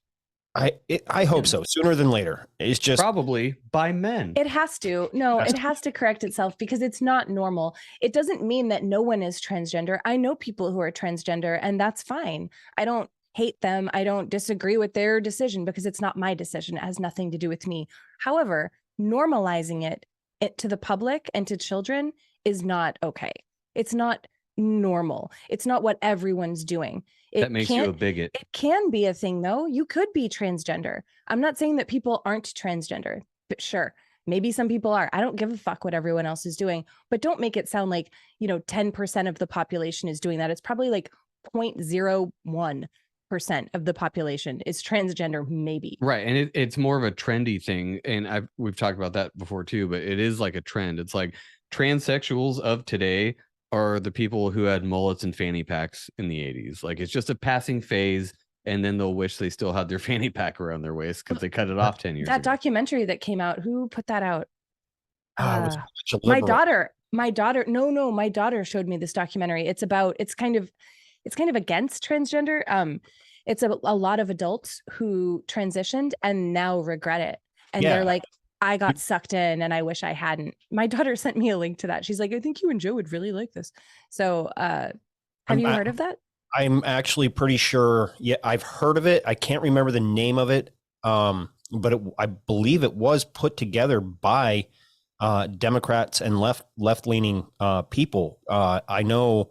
I hope so. Sooner than later. It's just Probably by men. It has to. No, Has it has to correct itself because it's not normal. It doesn't mean that no one is transgender. I know people who are transgender, and that's fine. I don't hate them. I don't disagree with their decision because it's not my decision. It has nothing to do with me. However, normalizing it to the public and to children is not okay. It's not normal. It's not what everyone's doing. That makes you a bigot. It can be a thing, though. You could be transgender. I'm not saying that people aren't transgender, but sure, maybe some people are. I don't give a fuck what everyone else is doing, but don't make it sound like, 10% of the population is doing that. It's probably like 0.01% of the population is transgender, maybe. Right. And it's more of a trendy thing. And we've talked about that before too, but it is like a trend. It's like transsexuals of today are the people who had mullets and fanny packs in the 80s. Like it's just a passing phase, and then they'll wish they still had their fanny pack around their waist because they cut it off 10 years That ago. documentary that came out, who put that out? it was such a My liberal- daughter, no, my daughter showed me this documentary. It's kind of against transgender. It's a lot of adults who transitioned and now regret it. And Yeah. they're like, I got sucked in and I wish I hadn't. My daughter sent me a link to that. She's like, I think you and Joe would really like this. So have you heard of that? I'm actually pretty sure. Yeah, I've heard of it. I can't remember the name of it. But I believe it was put together by Democrats and left-leaning people. I know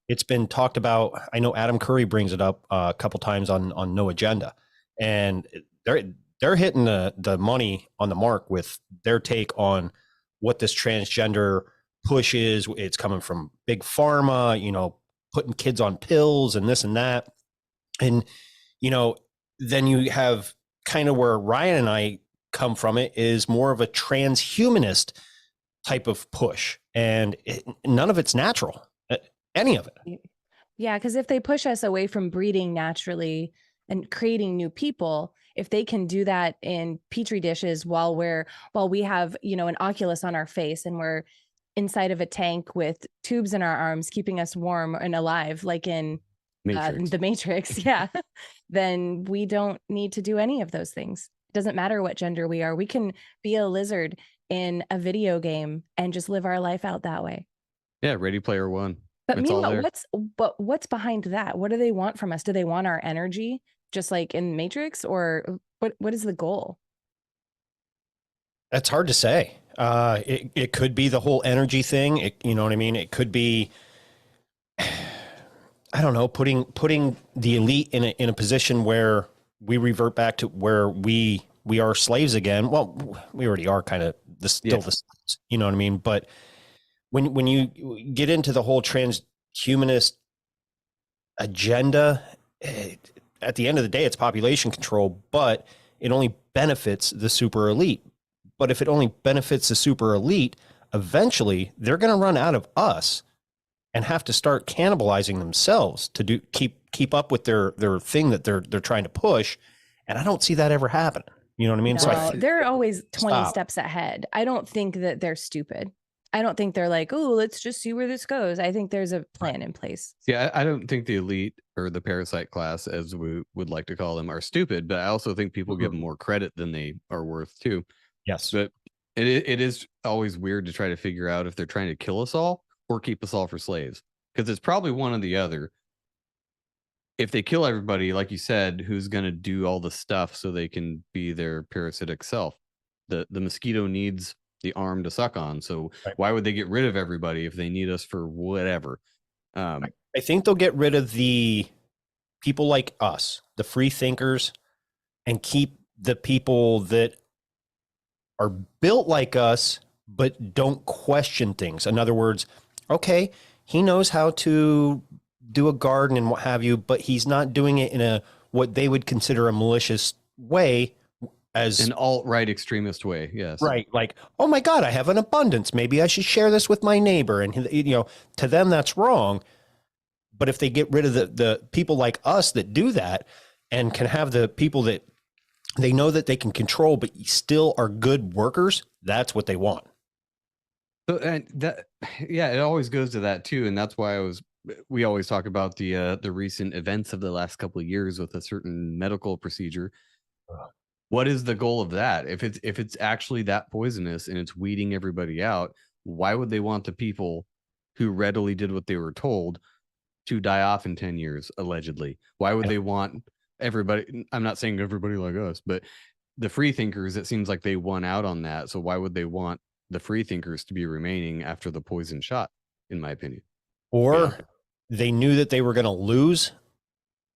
it's been talked about. I know Adam Curry brings it up a couple times on No Agenda, and they're hitting the money on the mark with their take on what this transgender push is. It's coming from big pharma, putting kids on pills and this and that. And, then you have kind of where Ryan and I come from. It is more of a transhumanist type of push, and none of it's natural, any of it. Yeah, because if they push us away from breeding naturally and creating new people, if they can do that in petri dishes while we have, an Oculus on our face and we're inside of a tank with tubes in our arms, keeping us warm and alive, like in the Matrix, yeah, then we don't need to do any of those things. It doesn't matter what gender we are. We can be a lizard in a video game and just live our life out that way. Yeah, Ready Player One. But It's all meanwhile, there. what's behind that? What do they want from us? Do they want our energy, just like in Matrix, or what is the goal? That's hard to say. It could be the whole energy thing. You know what I mean? It could be, I don't know, putting the elite in a position where we revert back to where we are slaves again. Well, we already are kind of the slaves, you know what I mean? But when you get into the whole transhumanist agenda, at the end of the day, it's population control, but it only benefits the super elite. But if it only benefits the super elite, eventually they're going to run out of us and have to start cannibalizing themselves to keep up with their thing that they're trying to push. And I don't see that ever happen. You know what I mean? No, So they're always 20 Stop. steps ahead. I don't think that they're stupid. I don't think they're like, oh, let's just see where this goes. I think there's a plan in place. Yeah, I don't think the elite or the parasite class, as we would like to call them, are stupid, but I also think people give them more credit than they are worth too. yes. But it is always weird to try to figure out if they're trying to kill us all or keep us all for slaves, because it's probably one or the other. If they kill everybody, like you said, who's going to do all the stuff so they can be their parasitic self? The mosquito needs the arm to suck on. So Right. why would they get rid of everybody if they need us for whatever? I think they'll get rid of the people like us, the free thinkers, and keep the people that are built like us, but don't question things. In other words, okay, he knows how to do a garden and what have you, but he's not doing it in what they would consider a malicious way. as an alt-right extremist way. Yes. right, like, oh my God, I have an abundance. Maybe I should share this with my neighbor. And, to them, that's wrong. But if they get rid of the people like us that do that and can have the people that they know that they can control, but still are good workers, that's what they want. So, and that, yeah, it always goes to that too. And that's why we always talk about the recent events of the last couple of years with a certain medical procedure. What is the goal of that? If it's actually that poisonous and it's weeding everybody out, why would they want the people who readily did what they were told to die off in 10 years, allegedly? Why would they want everybody? I'm not saying everybody like us, but the free thinkers, it seems like they won out on that. So why would they want the free thinkers to be remaining after the poison shot, in my opinion? Or they knew that they were going to lose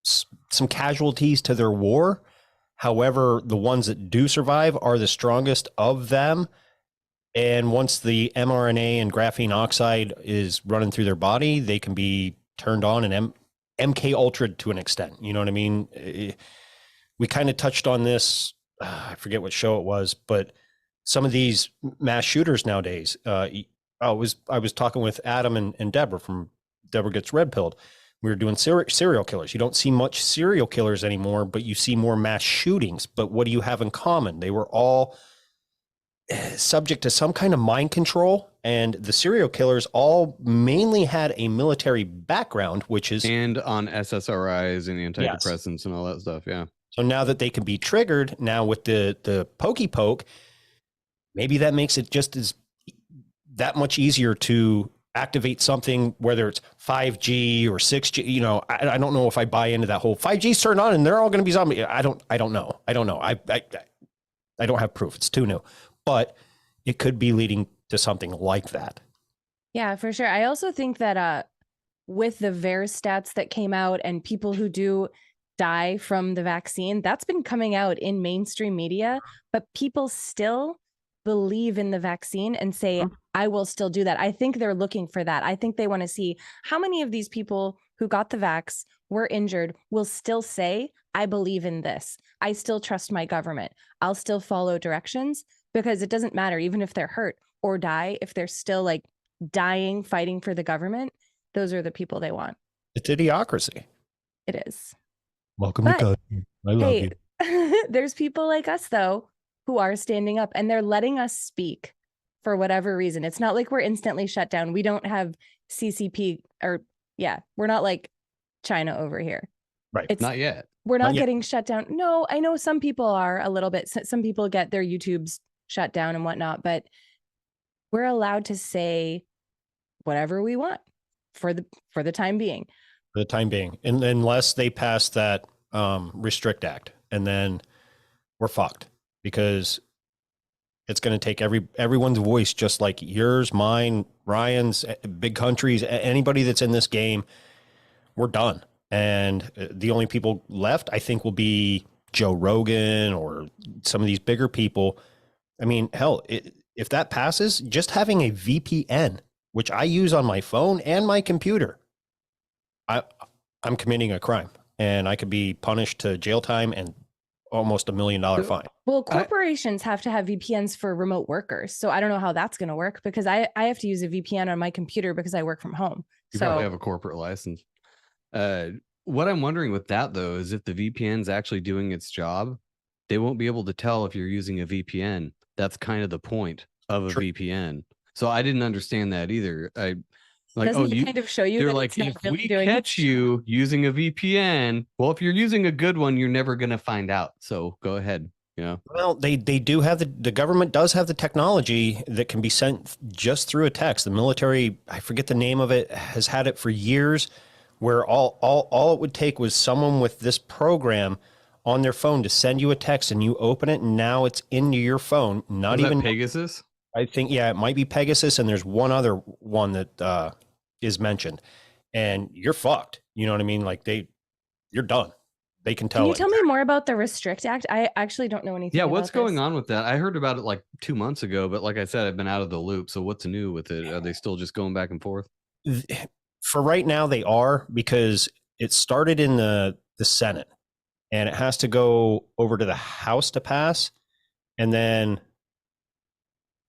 some casualties to their war. However, the ones that do survive are the strongest of them. And once the mRNA and graphene oxide is running through their body, they can be turned on and MK Ultra to an extent. You know what I mean? We kind of touched on this. I forget what show it was, but some of these mass shooters nowadays, I was talking with Adam and Deborah from Deborah Gets Red Pilled. We were doing serial killers. You don't see much serial killers anymore, but you see more mass shootings. But what do you have in common? They were all subject to some kind of mind control, and the serial killers all mainly had a military background, which is and on SSRIs and antidepressants and all that stuff. Yeah. So now that they can be triggered now with the pokey poke, maybe that makes it just as that much easier to activate something, whether it's 5G or 6G. I don't know if I buy into that whole 5G's turned on and they're all going to be zombie. I don't know. I don't have proof. It's too new, but it could be leading to something like that. Yeah, for sure. I also think that with the VAERS stats that came out and people who do die from the vaccine, that's been coming out in mainstream media, but people still believe in the vaccine and say, I will still do that. I think they're looking for that. I think they want to see how many of these people who got the vax were injured will still say, I believe in this. I still trust my government. I'll still follow directions, because it doesn't matter, even if they're hurt or die, if they're still like dying, fighting for the government, those are the people they want. It's idiocracy. It is. Welcome to country. I love you. There's people like us, though, who are standing up and they're letting us speak for whatever reason. It's not like we're instantly shut down. We don't have CCP we're not like China over here. Right. It's not yet. We're not getting shut down. No, I know some people are a little bit. Some people get their YouTubes shut down and whatnot, but we're allowed to say whatever we want for the time being. For the time being, and unless they pass that Restrict Act, and then we're fucked, because it's going to take everyone's voice, just like yours, mine, Ryan's, big countries, anybody that's in this game. We're done. And the only people left, I think, will be Joe Rogan or some of these bigger people. I mean, hell, if that passes, just having a VPN, which I use on my phone and my computer, I'm committing a crime, and I could be punished to jail time and almost $1 million fine. Well, corporations have to have VPNs for remote workers. So I don't know how that's going to work, because I have to use a VPN on my computer because I work from home. You probably have a corporate license. What I'm wondering with that, though, is if the VPN's actually doing its job, they won't be able to tell if you're using a VPN. That's kind of the point of a VPN. So I didn't understand that either. Doesn't it kind of show you? They're that like, it's not if really we doing catch you using a VPN, well, if you're using a good one, you're never going to find out. So go ahead. Yeah. Well, they do have the government does have the technology that can be sent just through a text. The military, I forget the name of it, has had it for years, where all it would take was someone with this program on their phone to send you a text, and you open it, and now it's into your phone. Not even Pegasus. I think, yeah, it might be Pegasus, and there's one other one that is mentioned, and you're fucked. You know what I mean? Like you're done. They can tell. Can you tell me more about the Restrict Act? I actually don't know anything. Yeah, what's going on with that? I heard about it like 2 months ago, but like I said, I've been out of the loop. So what's new with it? Are they still just going back and forth? For right now, they are, because it started in the Senate, and it has to go over to the House to pass. and then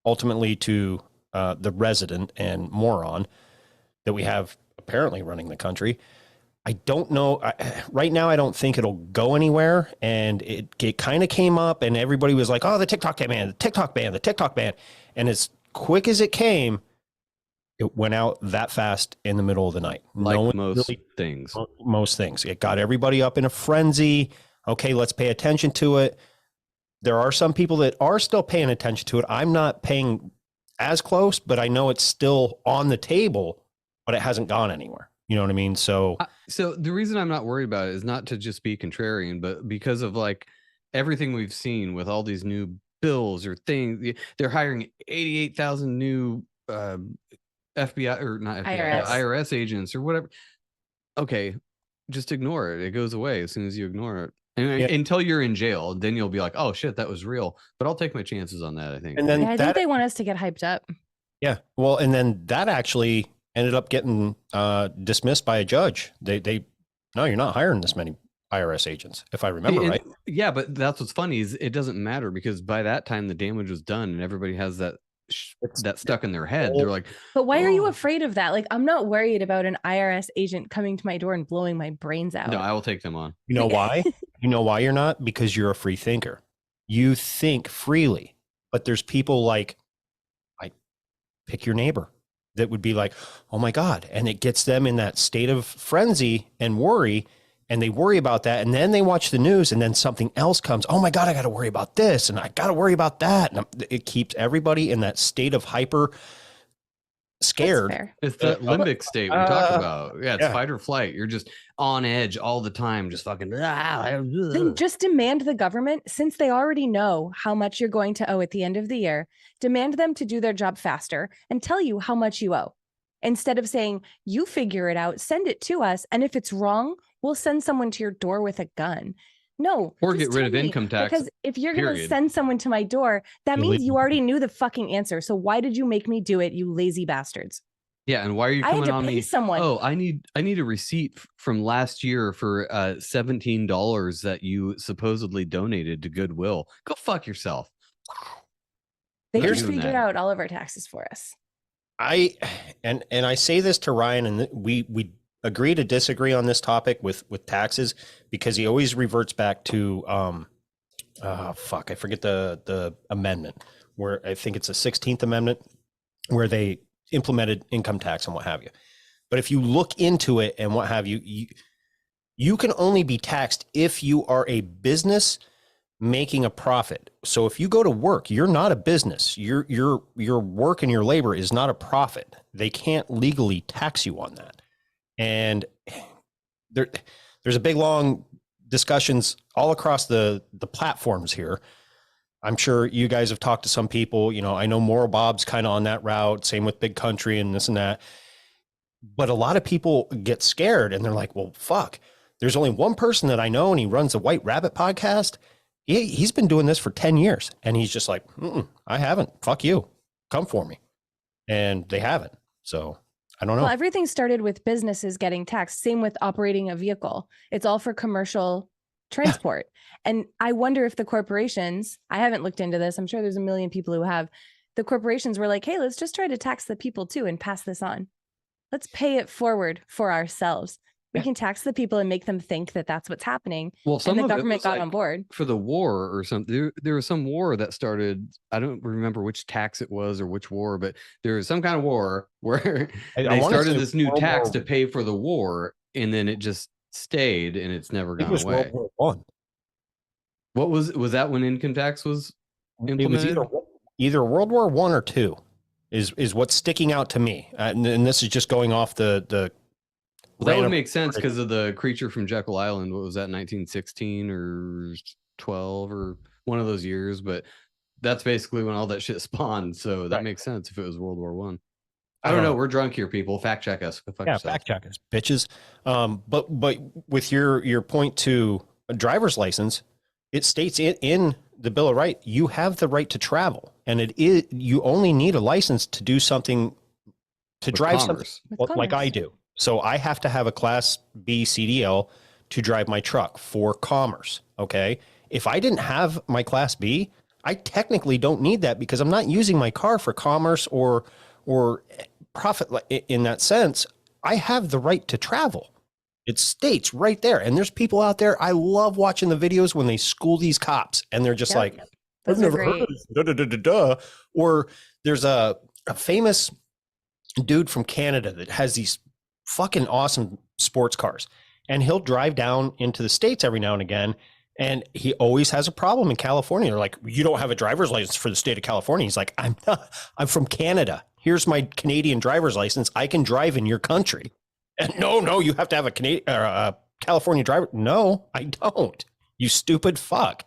ultimately to the resident and moron that we have apparently running the country. I don't know. Right now, I don't think it'll go anywhere. And it kind of came up and everybody was like, oh, the TikTok ban, the TikTok ban, the TikTok ban. And as quick as it came, it went out that fast in the middle of the night. Like most things. Most things. It got everybody up in a frenzy. Okay, let's pay attention to it. There are some people that are still paying attention to it. I'm not paying as close, but I know it's still on the table, but it hasn't gone anywhere. You know what I mean? So the reason I'm not worried about it is not to just be contrarian, but because of like everything we've seen with all these new bills or things. They're hiring 88,000 new FBI or not FBI, IRS agents or whatever. Okay, just ignore it. It goes away as soon as you ignore it. And until you're in jail, then you'll be like, oh shit, that was real. But I'll take my chances on that, I think. And then I think they want us to get hyped up. Yeah. Well, and then that actually ended up getting dismissed by a judge. They no, you're not hiring this many IRS agents, if I remember right. Yeah, but that's what's funny is it doesn't matter because by that time the damage was done and everybody has that stuck in their head. They're like, but why are you afraid of that? Like, I'm not worried about an IRS agent coming to my door and blowing my brains out. No, I will take them on. You know why? You know why you're not? Because you're a free thinker. You think freely. But there's people like pick your neighbor that would be like, oh my God. And it gets them in that state of frenzy and worry. And they worry about that. And then they watch the news and then something else comes. Oh my God, I got to worry about this. And I got to worry about that. And it keeps everybody in that state of hyper scared. It's that limbic state we talk about. Yeah, it's fight or flight. You're just on edge all the time, just fucking. Then just demand the government, since they already know how much you're going to owe at the end of the year, demand them to do their job faster and tell you how much you owe. Instead of saying, you figure it out, send it to us. And if it's wrong, we'll send someone to your door with a gun. No. Or get rid of income tax. Because if you're going to send someone to my door, that means you already knew the fucking answer. So why did you make me do it, you lazy bastards? Yeah, and why are you coming on me? Someone. Oh, I need a receipt from last year for $17 that you supposedly donated to Goodwill. Go fuck yourself. They just figured out all of our taxes for us. I say this to Ryan, and we agree to disagree on this topic with taxes because he always reverts back to I forget the amendment where I think it's the 16th Amendment where they implemented income tax and what have you. But if you look into it and what have you, you can only be taxed if you are a business making a profit. So if you go to work, you're not a business. Your work and your labor is not a profit. They can't legally tax you on that. And there's a big long discussions all across the platforms here. I'm sure you guys have talked to some people, you know, I know Moral Bob's kind of on that route, same with Big Country and this and that. But a lot of people get scared and they're like, well, fuck, there's only one person that I know and he runs the White Rabbit podcast. He's been doing this for 10 years. And he's just like, I haven't. Fuck you. Come for me. And they haven't. So I don't know. Well, everything started with businesses getting taxed. Same with operating a vehicle. It's all for commercial transport. And I wonder if the corporations, I haven't looked into this. I'm sure there's a million people who have. The corporations were like, hey, let's just try to tax the people too and pass this on. Let's pay it forward for ourselves. We can tax the people and make them think that that's what's happening. Well, some and the government got on board for the war or something. There was some war that started. I don't remember which tax it was or which war, but there was some kind of war where they started this new tax to pay for the war, and then it just stayed and it's never gone away. World War I. What was that when income tax was implemented? It was either World War I or II is what's sticking out to me, and this is just going off the. Well, that would make sense because of the Creature from Jekyll Island. What was that, 1916 or 12 or one of those years? But that's basically when all that shit spawned. So that makes sense if it was World War I. I don't know. We're drunk here, people. Fact check us. Fact check us, bitches. But with your point to a driver's license, it states in the Bill of Rights, you have the right to travel, and you only need a license to do something, to drive something like I do. So I have to have a Class B CDL to drive my truck for commerce. Okay. If I didn't have my Class B, I technically don't need that because I'm not using my car for commerce or profit in that sense. I have the right to travel. It states right there. And there's people out there. I love watching the videos when they school these cops and they're just like, I've Those are never heard great. of this. Duh, duh, duh, duh, duh. Or there's a famous dude from Canada that has these fucking awesome sports cars. And he'll drive down into the States every now and again. And he always has a problem in California. They're like, you don't have a driver's license for the state of California. He's like, I'm not. I'm from Canada. Here's my Canadian driver's license. I can drive in your country. And no, you have to have a Canadian or a California driver. No, I don't. You stupid fuck.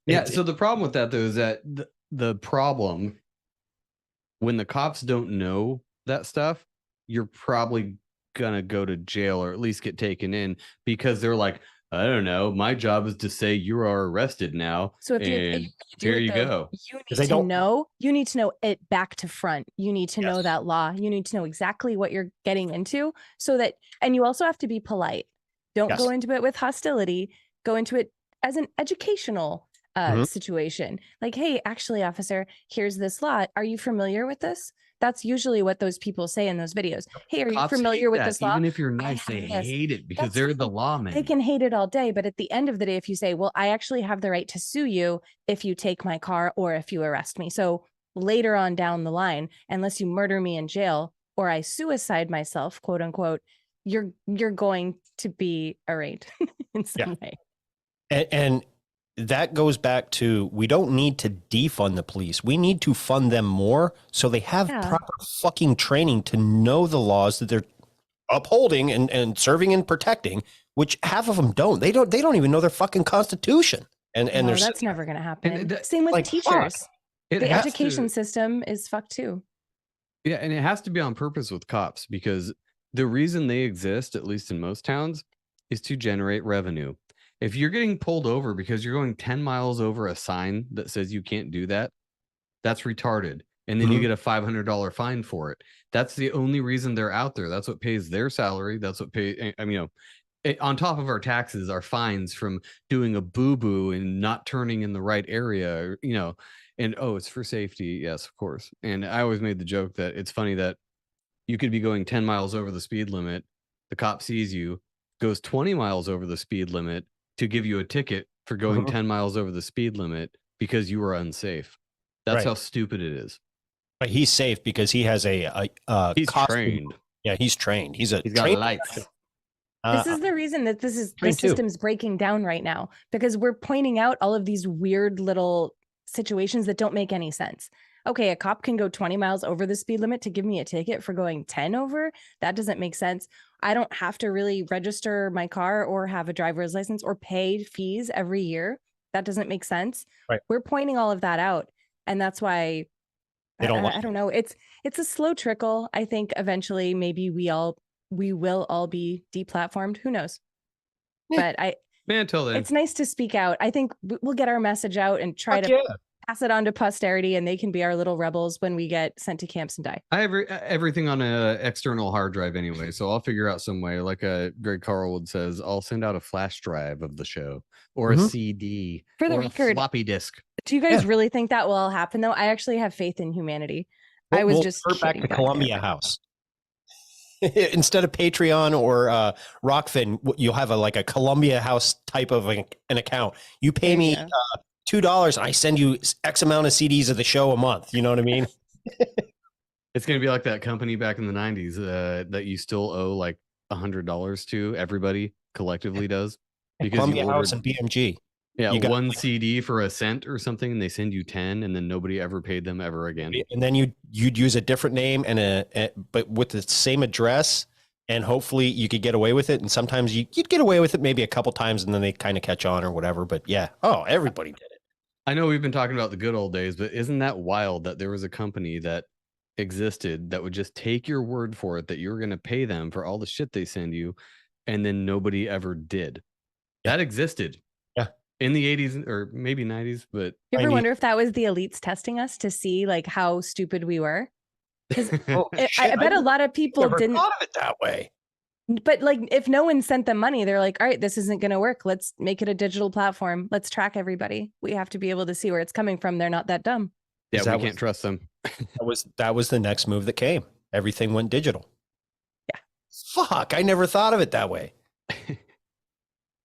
Yeah. So the problem with that, though, is that the problem when the cops don't know that stuff, you're probably gonna go to jail or at least get taken in because they're like, I don't know. My job is to say you are arrested now. So if you and do here it, you though, go. you they need to don't- know. You need to know it back to front. You need to know Yes. that law. You need to know exactly what you're getting into, so that, and you also have to be polite. Don't Yes. go into it with hostility. Go into it as an educational Mhm. situation. Like, hey, actually, officer, here's this law. Are you familiar with this? That's usually what those people say in those videos. Hey, are you Cops familiar hate with that. this law? Even if you're nice, have they this. hate it because That's they're the fine. lawmen. They can hate it all day, but at the end of the day, if you say, well, I actually have the right to sue you if you take my car or if you arrest me. So later on down the line, unless you murder me in jail or I suicide myself, quote unquote, you're going to be arraigned in some way. And that goes back to, we don't need to defund the police. We need to fund them more so they have Yeah. proper fucking training to know the laws that they're upholding and serving and protecting, which half of them don't. They don't even know their fucking constitution. And No, there's that's never going to happen. that- Same with like, fuck. teachers. It The has education to- system is fucked too. Yeah, and it has to be on purpose with cops because the reason they exist, at least in most towns, is to generate revenue. If you're getting pulled over because you're going 10 miles over a sign that says you can't do that, that's retarded. And then you Mhm. get a $500 fine for it. That's the only reason they're out there. That's what pays their salary. That's what pays, I mean, on top of our taxes, our fines from doing a boo-boo and not turning in the right area, and it's for safety. Yes, of course. And I always made the joke that it's funny that you could be going 10 miles over the speed limit. The cop sees you, goes 20 miles over the speed limit to give you a ticket for going Mhm. 10 miles over the speed limit because you were unsafe. That's Right. how stupid it is. But he's safe because he has a He's costume. trained. Yeah, he's trained. He's He's got trained- lights. This is the reason that Me this too. system's breaking down right now, because we're pointing out all of these weird little situations that don't make any sense. Okay, a cop can go 20 miles over the speed limit to give me a ticket for going 10 over. That doesn't make sense. I don't have to really register my car or have a driver's license or pay fees every year. That doesn't make sense. Right. We're pointing all of that out. And that's why They don't like I don't know. It's a slow trickle. I think eventually maybe we will all be deplatformed. Who knows? Yeah. But Man, until then, it's nice to speak out. I think we'll get our message out and try Fuck to yeah. pass it on to posterity, and they can be our little rebels when we get sent to camps and die. I have everything on an external hard drive anyway, so I'll figure out some way. Like Greg Carlwood says, I'll send out a flash drive of the show or a Mhm. CD For the or a record, floppy disk. do you guys Yeah. really think that will happen though? I actually have faith in humanity. I was We'll just revert back kidding to back Columbia there. House. Instead of Patreon or Rockfin, you'll have a Columbia House type of an account. You pay There me you go. $2 and I send you X amount of CDs of the show a month. You know what I mean? It's going to be like that company back in the 90s that you still owe like $100 to. Everybody collectively does. Because Columbia you House ordered, and BMG. yeah, you got, one CD for a cent or something, and they send you 10, and then nobody ever paid them ever again. And then you'd use a different name but with the same address, and hopefully you could get away with it. And sometimes you'd get away with it maybe a couple times, and then they kind of catch on or whatever. But yeah, everybody did it. I know we've been talking about the good old days, but isn't that wild that there was a company that existed that would just take your word for it that you were going to pay them for all the shit they send you, and then nobody ever did? That existed. Yeah. In the 80s or maybe 90s, but You ever I mean- wonder if that was the elites testing us to see like how stupid we were? Oh, I shit, bet a lot of people never didn't. thought of it that way. But like, if no one sent them money, they're like, all right, this isn't going to work. Let's make it a digital platform. Let's track everybody. We have to be able to see where it's coming from. They're not that dumb. Yeah, That we can't trust them. that was the next move that came. Everything went digital. Yeah. Fuck, I never thought of it that way.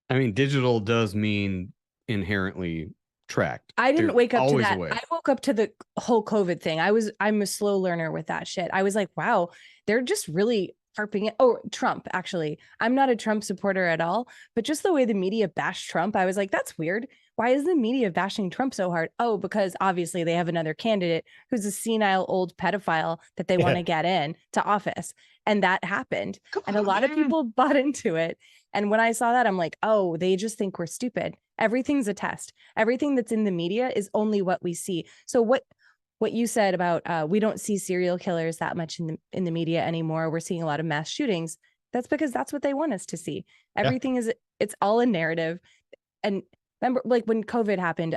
I mean, digital does mean inherently tracked. I didn't There's wake up to always a that. way. I woke up to the whole COVID thing. I'm a slow learner with that shit. I was like, wow, they're just really harping it. Oh, Trump, actually. I'm not a Trump supporter at all, but just the way the media bashed Trump, I was like, that's weird. Why is the media bashing Trump so hard? Oh, because obviously they have another candidate who's a senile old pedophile that they want to get in to office. And that happened. And a lot of people bought into it. And when I saw that, I'm like, oh, they just think we're stupid. Everything's a test. Everything that's in the media is only what we see. So what you said about we don't see serial killers that much in the media anymore. We're seeing a lot of mass shootings. That's because that's what they want us to see. Everything is, it's all a narrative. And remember, like when COVID happened,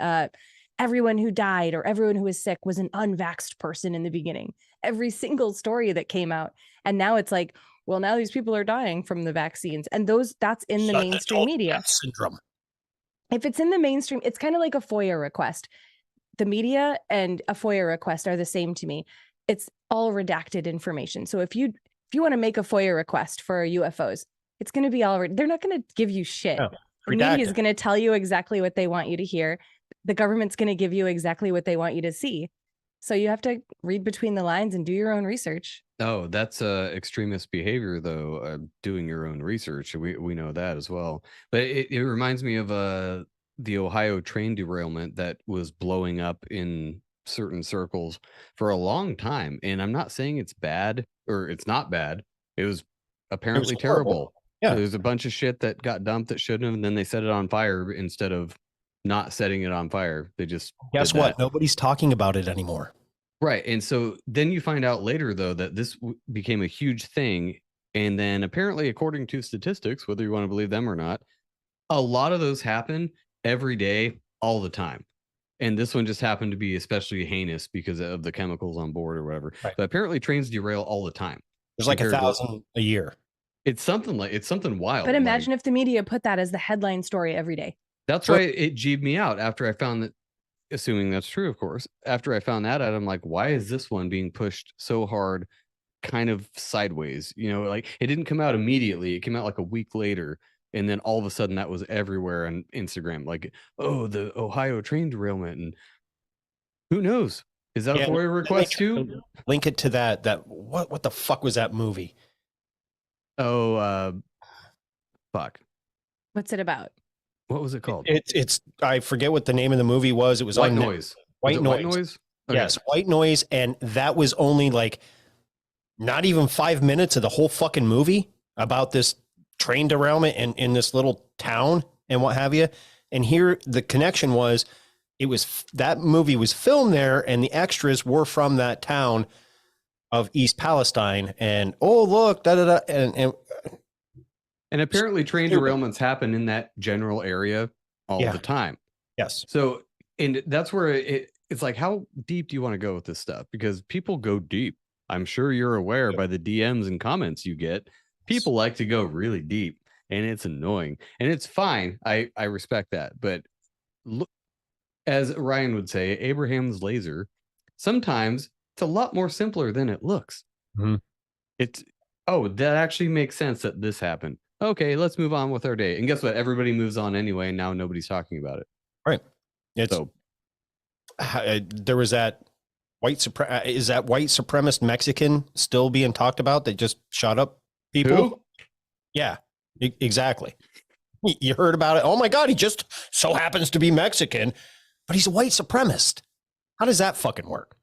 everyone who died or everyone who was sick was an unvaxxed person in the beginning. Every single story that came out. And now it's like, well, now these people are dying from the vaccines. And that's in the mainstream media. Syndrome. If it's in the mainstream, it's kind of like a FOIA request. The media and a FOIA request are the same to me. It's all redacted information. So if you want to make a FOIA request for UFOs, it's going to be they're not going to give you shit. No, the media is going to tell you exactly what they want you to hear. The government's going to give you exactly what they want you to see. So you have to read between the lines and do your own research. Oh, that's extremist behavior, though. Doing your own research, we know that as well. But it reminds me of the Ohio train derailment that was blowing up in certain circles for a long time. And I'm not saying it's bad or it's not bad. It was apparently terrible. Yeah, there's a bunch of shit that got dumped that shouldn't have, and then they set it on fire instead of not setting it on fire. They just guess what? Nobody's talking about it anymore. Right. And so then you find out later, though, that this became a huge thing. And then apparently, according to statistics, whether you want to believe them or not, a lot of those happen every day, all the time. And this one just happened to be especially heinous because of the chemicals on board or whatever. Right. But apparently trains derail all the time. There's like 1,000 a year. It's something wild. But imagine if the media put that as the headline story every day. That's why it G'd me out after I found that. Assuming that's true, of course. After I found that out, I'm like, why is this one being pushed so hard, kind of sideways? You know, like it didn't come out immediately. It came out like a week later. And then all of a sudden that was everywhere on Instagram. Like, oh, the Ohio train derailment. And who knows? Is that a FOIA request too? Link it to that. What the fuck was that movie? Oh, fuck. What's it about? What was it called? It's I forget what the name of the movie was. It was White on Noise. White Noise. Okay. Yes, White Noise, and that was only like not even 5 minutes of the whole fucking movie about this train derailment in this little town and what have you. And here the connection was, that movie was filmed there, and the extras were from that town of East Palestine. And oh look, and apparently train derailments happen in that general area all the time. Yes. So, and that's where it's like, how deep do you want to go with this stuff? Because people go deep. I'm sure you're aware by the DMs and comments you get. People like to go really deep, and it's annoying. And it's fine. I respect that. But look, as Ryan would say, Abraham's laser, sometimes it's a lot more simpler than it looks. Mm-hmm. That actually makes sense that this happened. Okay, let's move on with our day. And guess what? Everybody moves on anyway. And now nobody's talking about it. Right. There was that is that white supremacist Mexican still being talked about that just shot up people? Who? Yeah, exactly. You heard about it. Oh my God, he just so happens to be Mexican, but he's a white supremacist. How does that fucking work?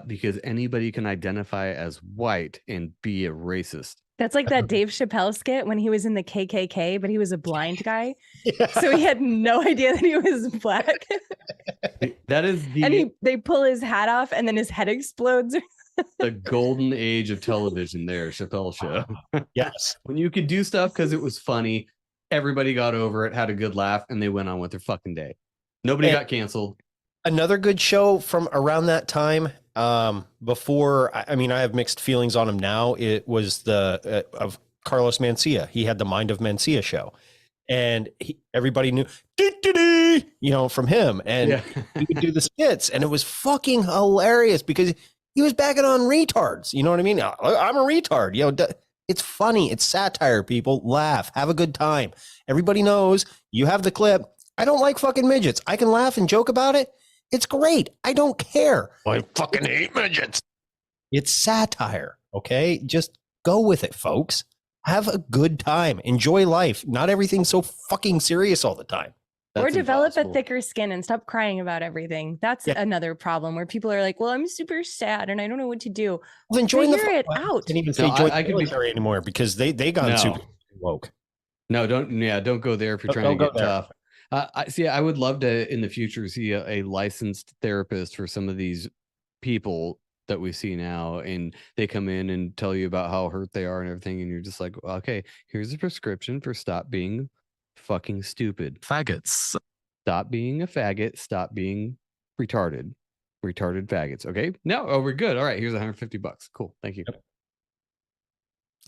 Because anybody can identify as white and be a racist. That's like that Dave Chappelle skit when he was in the KKK, but he was a blind guy. Yeah. So he had no idea that he was black. That is and they pull his hat off and then his head explodes. The golden age of television there, Chappelle Show. Yes. When you could do stuff because it was funny, everybody got over it, had a good laugh, and they went on with their fucking day. Nobody got canceled. Another good show from around that time, before, I mean, I have mixed feelings on him now. It was Carlos Mencia. He had the Mind of Mencia show, and everybody knew, from him, and he would do the skits, and it was fucking hilarious because he was bagging on retards. You know what I mean? I'm a retard. It's funny. It's satire. People laugh, have a good time. Everybody knows you have the clip. I don't like fucking midgets. I can laugh and joke about it. It's great. I don't care. I fucking hate midgets. It's satire. Okay. Just go with it, folks. Have a good time. Enjoy life. Not everything's so fucking serious all the time. Or develop a thicker skin and stop crying about everything. That's another problem where people are like, well, I'm super sad and I don't know what to do. Well, enjoying Figure it out. Can't even say I can be anymore because they got super woke. No, don't go there if you're trying to get tough. I would love to in the future see a licensed therapist for some of these people that we see now, and they come in and tell you about how hurt they are and everything, and you're just like, okay, here's a prescription for stop being fucking stupid. Faggots. Stop being a faggot. Stop being retarded. Retarded faggots. Okay. No. Oh, we're good. All right. Here's $150. Cool. Thank you. Yep.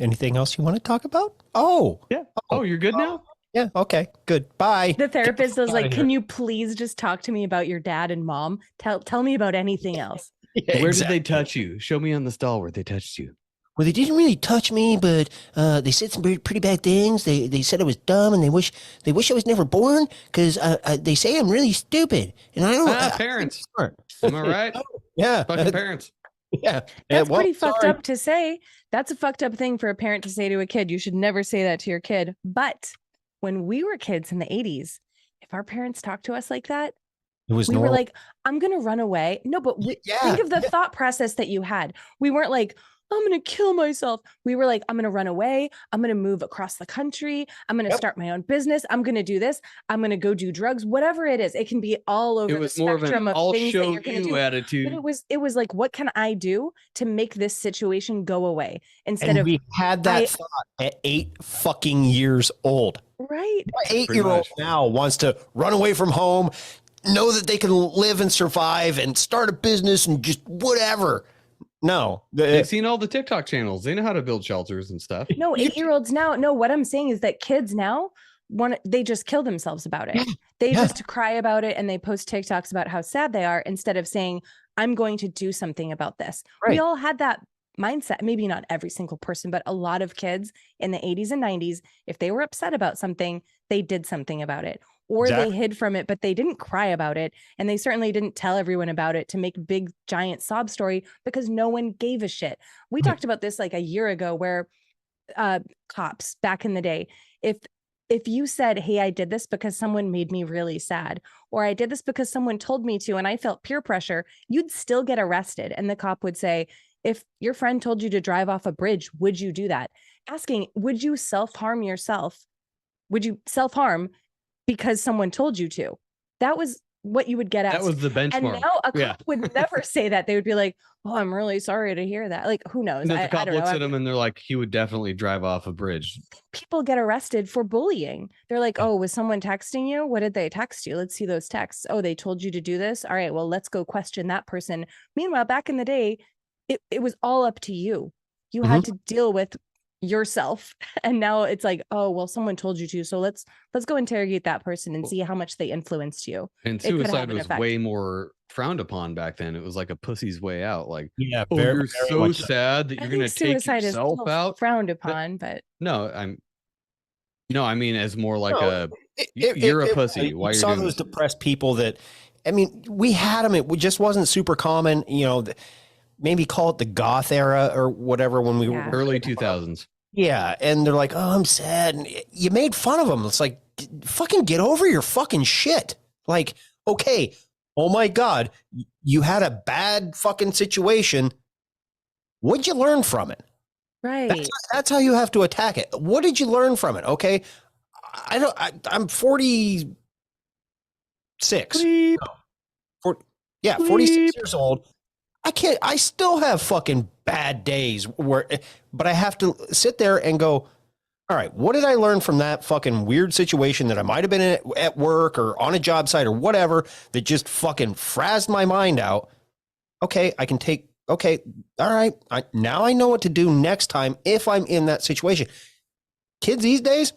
Anything else you want to talk about? Oh. Yeah. Oh, you're good now? Yeah. Okay. Good. Bye. The therapist was like, can you please just talk to me about your dad and mom? Tell me about anything else. Yeah, where did they touch you? Show me on the stall where they touched you. Well, they didn't really touch me, but they said some pretty bad things. They said I was dumb, and they wish I was never born because they say I'm really stupid, and I don't. Parents, am I right? Yeah, fucking parents. Yeah, that's pretty fucked up to say. That's a fucked up thing for a parent to say to a kid. You should never say that to your kid. But when we were kids in the 80s, if our parents talked to us like that, we were like, I'm gonna run away. No, but think of the thought process that you had. We weren't like, I'm going to kill myself. We were like, I'm going to run away. I'm going to move across the country. I'm going to start my own business. I'm going to do this. I'm going to go do drugs, whatever it is. It can be all over the spectrum of things that you're going to do. Attitude. But it was like, what can I do to make this situation go away? We had that thought at 8 fucking years old. Right. My 8-year-old now wants to run away from home, know that they can live and survive and start a business and just whatever. No, they've seen all the TikTok channels. They know how to build shelters and stuff. No, 8-year-olds now. No, what I'm saying is that kids now they just kill themselves about it. They just cry about it and they post TikToks about how sad they are instead of saying, I'm going to do something about this. Right. We all had that mindset. Maybe not every single person, but a lot of kids in the 80s and 90s, if they were upset about something, they did something about it. Or they hid from it, but they didn't cry about it. And they certainly didn't tell everyone about it to make big, giant sob story because no one gave a shit. We talked about this like a year ago where cops back in the day, if you said, hey, I did this because someone made me really sad, or I did this because someone told me to, and I felt peer pressure, you'd still get arrested. And the cop would say, if your friend told you to drive off a bridge, would you do that? Asking, would you self-harm yourself? Would you self-harm because someone told you to? That was what you would get asked. That was the benchmark. And now a cop would never say that. They would be like, oh, I'm really sorry to hear that. Like, who knows? And the cop looks at him and they're like, he would definitely drive off a bridge. People get arrested for bullying. They're like, oh, was someone texting you? What did they text you? Let's see those texts. Oh, they told you to do this? All right, well, let's go question that person. Meanwhile, back in the day, it was all up to you. You had to deal with yourself, and now it's like, oh well, someone told you to, so let's go interrogate that person and see how much they influenced you. And suicide was way more frowned upon back then. It was like a pussy's way out. Like, yeah, you're so sad that you're gonna take yourself out. Frowned upon, but I mean as more like you're a pussy. Why you saw those depressed people that, I mean, we had them. It just wasn't super common. Maybe call it the goth era or whatever when we were early 2000s. Yeah. And they're like, oh, I'm sad. And you made fun of them. It's like, fucking get over your fucking shit. Like, okay. Oh my God. You had a bad fucking situation. What'd you learn from it? Right. That's how you have to attack it. What did you learn from it? Okay. I'm 46. 46 years old. I still have fucking bad days but I have to sit there and go, all right, what did I learn from that fucking weird situation that I might've been in at work or on a job site or whatever that just fucking frazzed my mind out? Okay. All right. Now I know what to do next time if I'm in that situation. kids these days,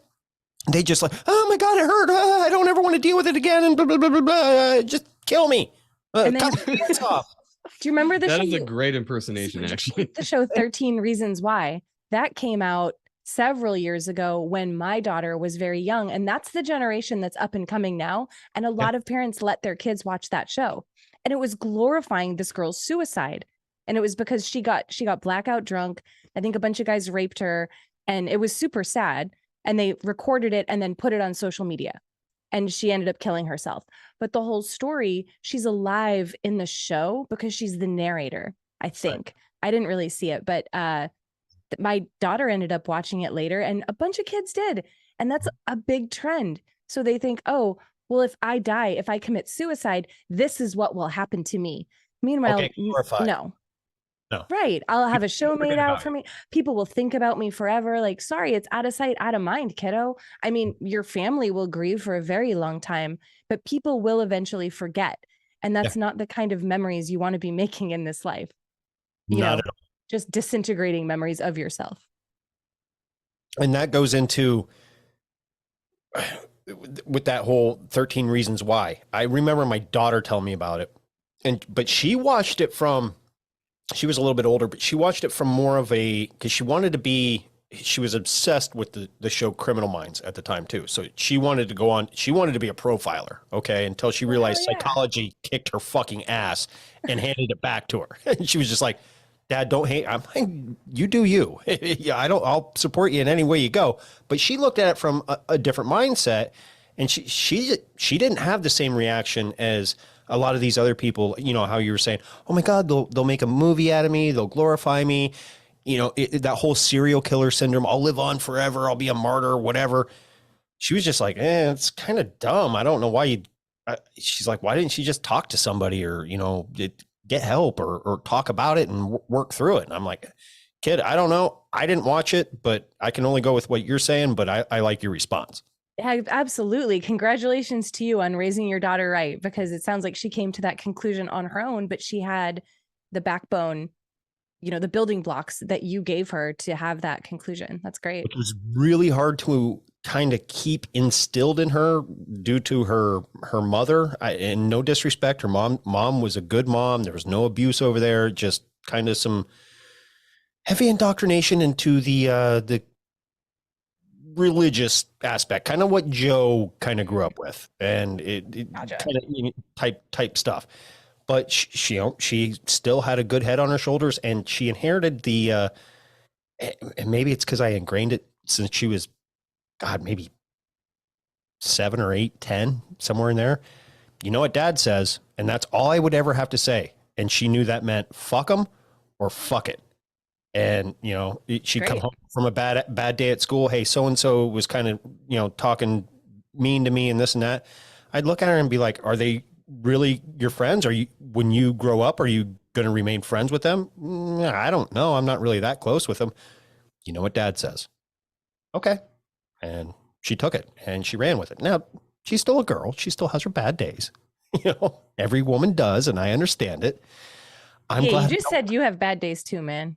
they just like, oh my God, it hurt. I don't ever want to deal with it again. And blah, blah, blah, blah, blah. Just kill me. And then- Cut my pants off. Do you remember the That show? is a great impersonation, actually. The show 13 Reasons Why. That came out several years ago when my daughter was very young. And that's the generation that's up and coming now. And a lot of parents let their kids watch that show. And it was glorifying this girl's suicide. And it was because she got blackout drunk. I think a bunch of guys raped her. And it was super sad. And they recorded it and then put it on social media. And she ended up killing herself. But the whole story, she's alive in the show because she's the narrator, I think. Right. I didn't really see it, but my daughter ended up watching it later and a bunch of kids did. And that's a big trend. So they think, oh, well, if I die, if I commit suicide, this is what will happen to me. Meanwhile, no. Right. I'll have a show made out for me. People will think about me forever. Like, sorry, it's out of sight, out of mind, kiddo. I mean, your family will grieve for a very long time, but people will eventually forget. And that's not the kind of memories you want to be making in this life. You know, at all. Just disintegrating memories of yourself. And that goes into with that whole 13 Reasons Why. I remember my daughter telling me about it. But she watched it from, she was a little bit older, but she watched it from more of a, because she was obsessed with the show Criminal Minds at the time too. So she wanted to go on, she wanted to be a profiler, okay, until she realized psychology kicked her fucking ass and handed it back to her. And she was just like, Dad, don't hate. I'm like, you do you. Yeah, I'll support you in any way you go. But she looked at it from a different mindset, and she didn't have the same reaction as a lot of these other people. You know how you were saying, oh my God, they'll make a movie out of me, they'll glorify me. You know, that whole serial killer syndrome. I'll live on forever. I'll be a martyr, whatever. She was just like, it's kind of dumb. I don't know why she's like, why didn't she just talk to somebody or, you know, get help or talk about it and work through it? And I'm like, kid, I don't know. I didn't watch it, but I can only go with what you're saying, but I like your response. Absolutely. Congratulations to you on raising your daughter right, because it sounds like she came to that conclusion on her own, but she had the backbone, you know, the building blocks that you gave her to have that conclusion. That's great. It was really hard to kind of keep instilled in her due to her mother. And no disrespect, her mom was a good mom. There was no abuse over there, just kind of some heavy indoctrination into the religious aspect, kind of what Joe kind of grew up with, and it Gotcha. kind of type stuff. But she still had a good head on her shoulders, and she inherited the and maybe it's because I ingrained it since she was, God, maybe 7 or 8, 10, somewhere in there. You know what Dad says, and that's all I would ever have to say. And she knew that meant fuck them or fuck it. And, you know, she'd come home from a bad day at school. Hey, so-and-so was kind of, you know, talking mean to me and this and that. I'd look at her and be like, are they really your friends? Are you, when you grow up, are you going to remain friends with them? I don't know. I'm not really that close with them. You know what Dad says? Okay. And she took it and she ran with it. Now, she's still a girl. She still has her bad days. You know, every woman does, and I understand it. I'm glad. You just said you have bad days too, man.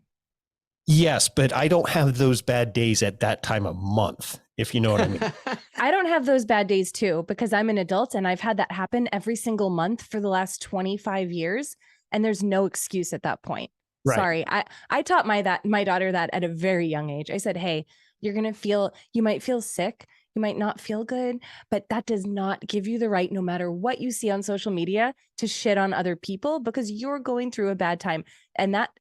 Yes, but I don't have those bad days at that time of month, if you know what I mean. I don't have those bad days too, because I'm an adult and I've had that happen every single month for the last 25 years. And there's no excuse at that point. Right. Sorry. I taught my daughter that at a very young age. I said, hey, you might feel sick. You might not feel good, but that does not give you the right, no matter what you see on social media, to shit on other people because you're going through a bad time. And that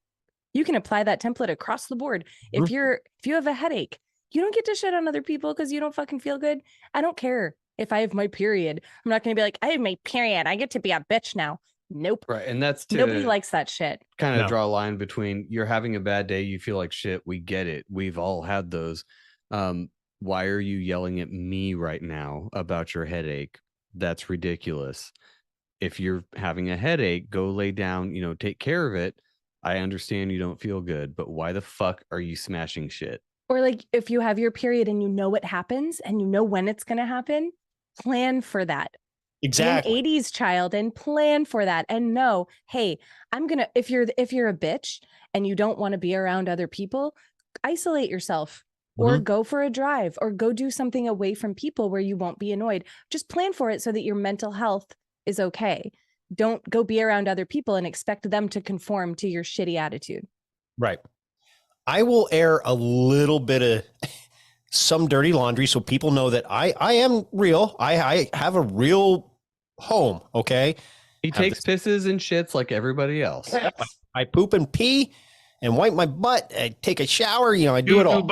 you can apply that template across the board. If you have a headache, you don't get to shit on other people because you don't fucking feel good. I don't care if I have my period. I'm not going to be like, I have my period, I get to be a bitch now. Nope. Right. And that's nobody likes that shit. Kind of draw a line between you're having a bad day, you feel like shit. We get it. We've all had those. Why are you yelling at me right now about your headache? That's ridiculous. If you're having a headache, go lay down, you know, take care of it. I understand you don't feel good, but why the fuck are you smashing shit? Or like if you have your period and you know what happens and you know when it's going to happen, plan for that. Exactly. Be an 80s child and plan for that and know, hey, if you're a bitch and you don't want to be around other people, isolate yourself. or go for a drive, or go do something away from people where you won't be annoyed. Just plan for it so that your mental health is okay. Don't go be around other people and expect them to conform to your shitty attitude. Right. I will air a little bit of some dirty laundry so people know that I am real. I have a real home. Okay. He takes pisses and shits like everybody else. I poop and pee and wipe my butt. I take a shower. You know, I do it all.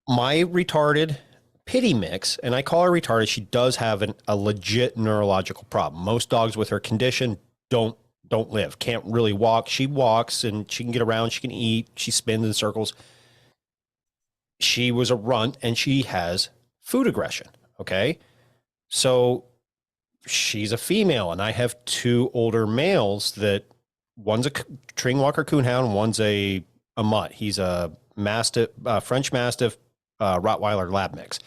My retarded pity mix, and I call her retarded. She does have a legit neurological problem. Most dogs with her condition don't live, can't really walk. She walks and she can get around. She can eat. She spins in circles. She was a runt and she has food aggression. Okay. So she's a female and I have two older males that one's a Treeing Walker Coonhound. One's a mutt. He's a Mastiff, French Mastiff, Rottweiler lab mix.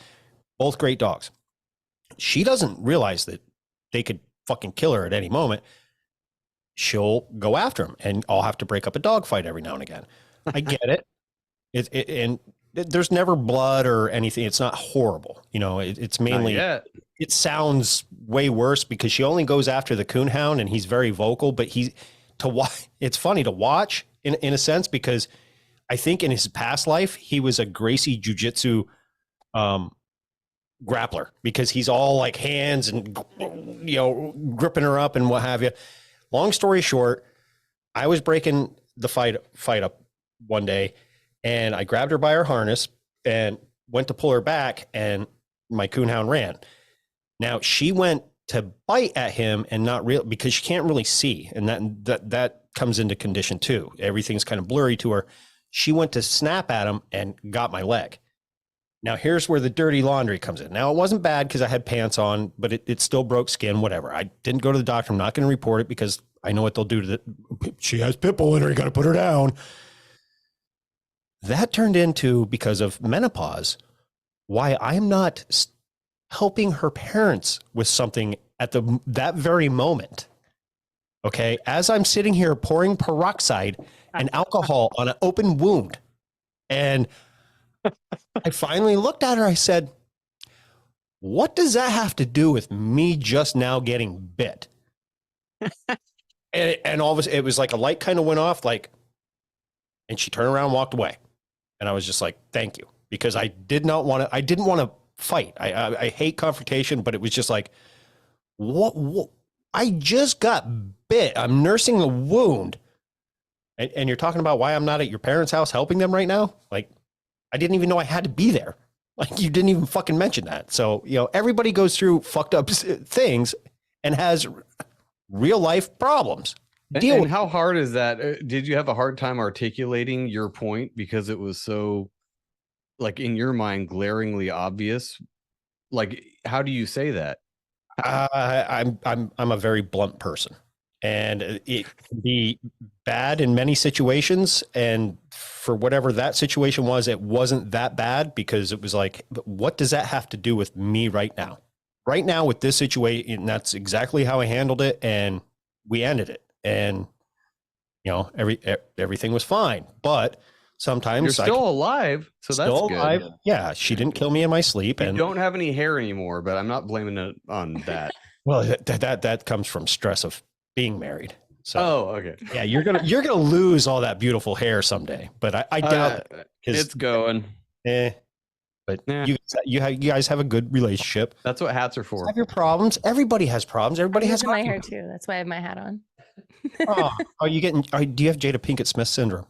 Both great dogs. She doesn't realize that they could fucking kill her at any moment. She'll go after him and I'll have to break up a dog fight every now and again. I get it. And there's never blood or anything. It's not horrible. You know, it's mainly, it sounds way worse because she only goes after the coonhound and he's very vocal, but it's funny to watch in a sense, because I think in his past life, he was a Gracie jiu-jitsu grappler, because he's all like hands and, you know, gripping her up and what have you. Long story short, I was breaking the fight up one day and I grabbed her by her harness and went to pull her back and my coonhound ran. Now she went to bite at him and not real, because she can't really see. And that comes into condition too. Everything's kind of blurry to her. She went to snap at him and got my leg. Now here's where the dirty laundry comes in. Now it wasn't bad because I had pants on, but it still broke skin, whatever. I didn't go to the doctor. I'm not going to report it because I know what they'll do to it. She has pit bull in her. You got to put her down. That turned into, because of menopause, why I am not helping her parents with something at that very moment. Okay. As I'm sitting here pouring peroxide and alcohol on an open wound. And I finally looked at her. I said, what does that have to do with me just now getting bit? and all of a sudden, it was like a light kind of went off, like, and she turned around and walked away. And I was just like, thank you, because I didn't want to fight. I hate confrontation, but it was just like, what? I just got bit. I'm nursing a wound. And you're talking about why I'm not at your parents' house helping them right now? Like, I didn't even know I had to be there. Like, you didn't even fucking mention that. So, you know, everybody goes through fucked up things and has real life problems. And how hard is that? Did you have a hard time articulating your point because it was so, like, in your mind, glaringly obvious? Like, how do you say that? I'm a very blunt person, and it can be bad in many situations. And for whatever that situation was, it wasn't that bad, because it was like, what does that have to do with me right now? Right now with this situation, that's exactly how I handled it, and we ended it. And, you know, everything was fine, but sometimes you're still alive. So that's still good. alive. Yeah. She didn't kill me in my sleep. You and don't have any hair anymore, but I'm not blaming it on that. Well, that comes from stress of being married. So, okay. Yeah. You're going to lose all that beautiful hair someday, but I doubt it's going. But you guys have a good relationship. That's what hats are for. Have your problems. Everybody has problems. Everybody has my hair too. That's why I have my hat on. Do you have Jada Pinkett Smith syndrome?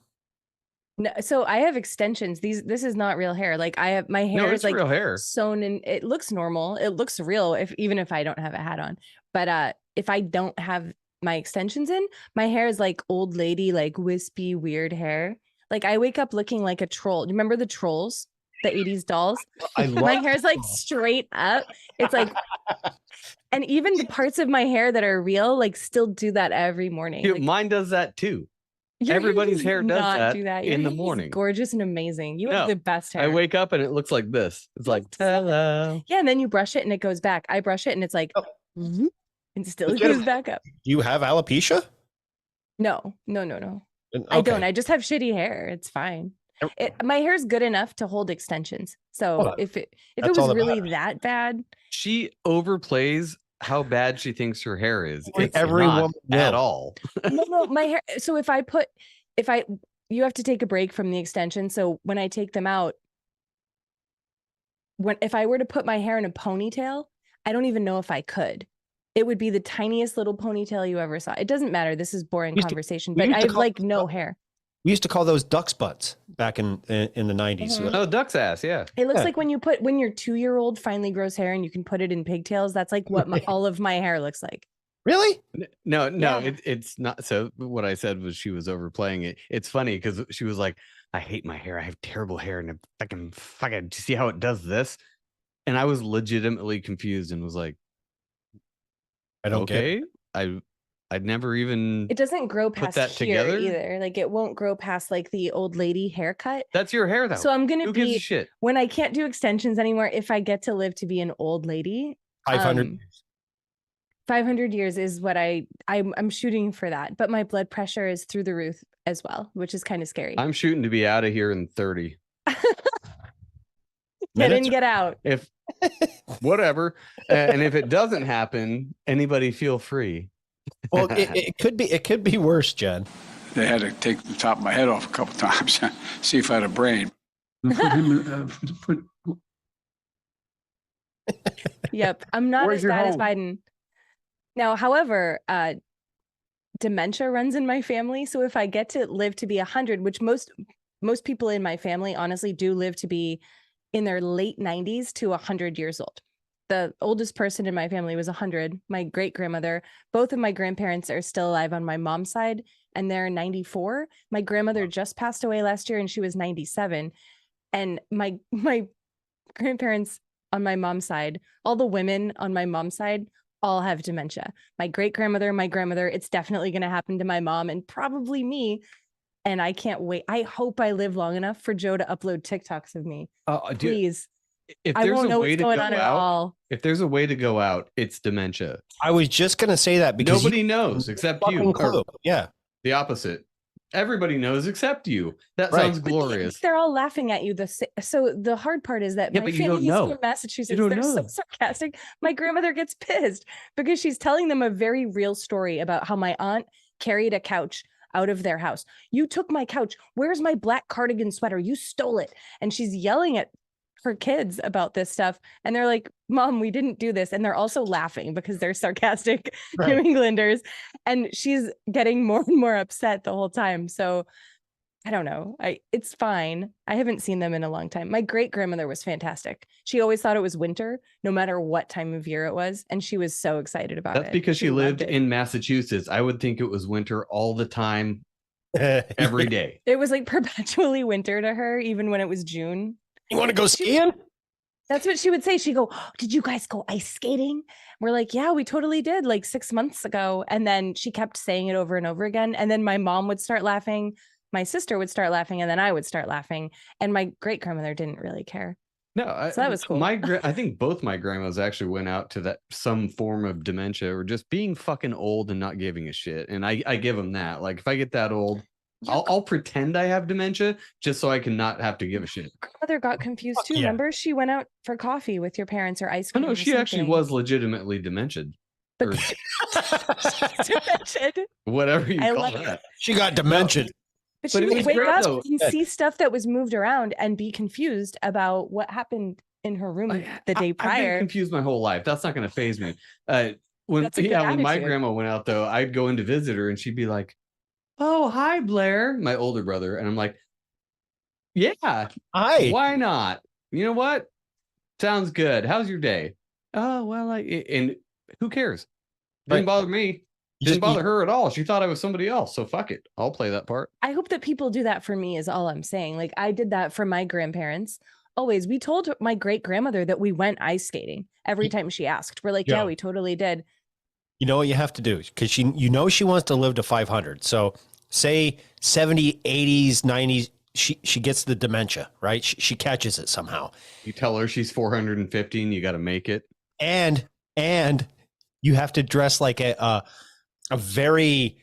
No, so I have extensions. This is not real hair. Like, I have my hair is like real hair. sewn in. It looks normal. It looks real even if I don't have a hat on. But if I don't have my extensions in, my hair is like old lady, like wispy, weird hair. Like, I wake up looking like a troll. Do you remember the trolls? The 80s dolls? My hair's like straight up. It's like, and even the parts of my hair that are real, like, still do that every morning. Dude, like, mine does that too. Everybody's hair does that Your in the hair is morning. Gorgeous and amazing. You have the best hair. I wake up and it looks like this. It's like, hello. Yeah, and then you brush it and it goes back. I brush it and it's like, and still goes back up. Do you have alopecia? No. Okay. I don't. I just have shitty hair. It's fine. My hair is good enough to hold extensions. So Well, if it that's was all that really matters. that bad, She overplays how bad she thinks her hair is. It's Every not woman at will. all. no, my hair. So you have to take a break from the extension. So when I take them out, if I were to put my hair in a ponytail, I don't even know if I could. It would be the tiniest little ponytail you ever saw. It doesn't matter. This is boring We used to- conversation, we but used I to have call like those no duck- hair. We used to call those duck's butts back in the 90s. Mhm. Oh, duck's ass, yeah. It looks Yeah. like when your 2-year-old finally grows hair and you can put it in pigtails. That's like what all of my hair looks like. Really? No, Yeah. it's not. So what I said was she was overplaying it. It's funny because she was like, I hate my hair. I have terrible hair. And fucking, do you see how it does this? And I was legitimately confused and was like, I don't get it. okay. I'd never even. It doesn't grow Put past that here together? either. Like it won't grow past like the old lady haircut. That's your hair, though. So I'm gonna Who gives a be shit? when I can't do extensions anymore. If I get to live to be an old lady, 500. 500 years is what I'm shooting for that. But my blood pressure is through the roof as well, which is kind of scary. I'm shooting to be out of here in 30. Get in, Minutes? get out. If whatever, and if it doesn't happen, anybody feel free. Well, it could be worse, Jen. They had to take the top of my head off a couple times, see if I had a brain. Put him, Yep, I'm not Where's as your bad as home? Biden. Now, however, dementia runs in my family. So if I get to live to be 100, which most people in my family honestly do live to be in their late 90s to 100 years old. The oldest person in my family was 100. My great grandmother, both of my grandparents are still alive on my mom's side, and they're 94. My grandmother just passed away last year, and she was 97. And my grandparents on my mom's side, all the women on my mom's side, all have dementia. My great grandmother, my grandmother. It's definitely going to happen to my mom and probably me. And I can't wait. I hope I live long enough for Joe to upload TikToks of me. Please. If I there's won't a know way what's to going go on at out, all. if there's a way to go out, it's dementia. I was just gonna say that because Nobody knows except you. fucking clue. Or Yeah. the opposite. Everybody knows except you. That Right. sounds glorious. They're all laughing at you. So the hard part is that Yeah, my but you don't family's know. from Massachusetts. You don't They're so know. sarcastic. My grandmother gets pissed because she's telling them a very real story about how my aunt carried a couch out of their house. You took my couch. Where's my black cardigan sweater? You stole it. And she's yelling at her kids about this stuff. And they're like, Mom, we didn't do this. And they're also laughing because they're sarcastic Right. New Englanders. And she's getting more and more upset the whole time. So I don't know. It's fine. I haven't seen them in a long time. My great grandmother was fantastic. She always thought it was winter, no matter what time of year it was. And she was so excited about it. That's because she loved lived it. in Massachusetts. I would think it was winter all the time, every day. It was like perpetually winter to her, even when it was June. You want to go skiing? That's what she would say. She'd go, oh, did you guys go ice skating? We're like, yeah, we totally did like 6 months ago. And then she kept saying it over and over again. And then my mom would start laughing. My sister would start laughing. And then I would start laughing. And my great grandmother didn't really care. No, So that was cool. I think both my grandmas actually went out to that some form of dementia or just being fucking old and not giving a shit. And I give them that. Like if I get that old, I'll pretend I have dementia just so I can not have to give a shit. Grandmother got confused too. yeah. Remember, she went out for coffee with your parents or ice Oh cream. no, or she actually something. was legitimately dementia. But Or dementia. whatever you I call love it. that. She got dementia. But But she it would was wake great, up though. and see stuff that was moved around and be confused about what happened in her room the day I've been prior. confused my whole life. That's not going to phase me. When That's a good when my attitude. grandma went out though, I'd go in to visit her and she'd be like, "Oh, hi Blair," my older brother, and I'm like, "Yeah, Hi. why not? You know what? Sounds good. How's your day? Oh well, and who cares? Didn't Right. bother me. You Didn't just- bother her at all. She thought I was somebody else. So fuck it. I'll play that part. I hope that people do that for me is all I'm saying. Like I did that for my grandparents. Always. We told my great grandmother that we went ice skating every time she asked. We're like, yeah, Yeah. we totally did. You know what you have to do because she wants to live to 500. So say 70, 80s, 90s, she gets the dementia, right? She catches it somehow. You tell her she's 450 and you got to make it. And you have to dress like a very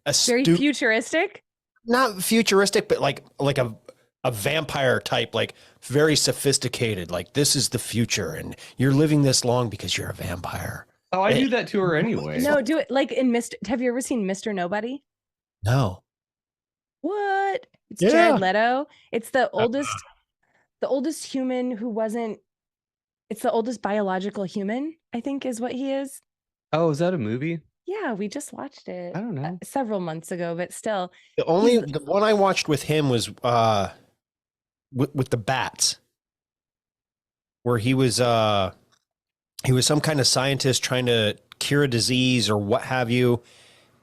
Very astute, futuristic. not futuristic, but like a vampire type, like very sophisticated. Like this is the future, and you're living this long because you're a vampire. Oh, I do that to her anyway. No, do it like in Mr. Have you ever seen Mr. Nobody? No. What? It's Yeah. Jared Leto. It's the oldest human who wasn't. It's the oldest biological human, I think, is what he is. Oh, is that a movie? Yeah, we just watched it. I don't know. Several months ago, but still. The one I watched with him was with the bats, where he was some kind of scientist trying to cure a disease or what have you.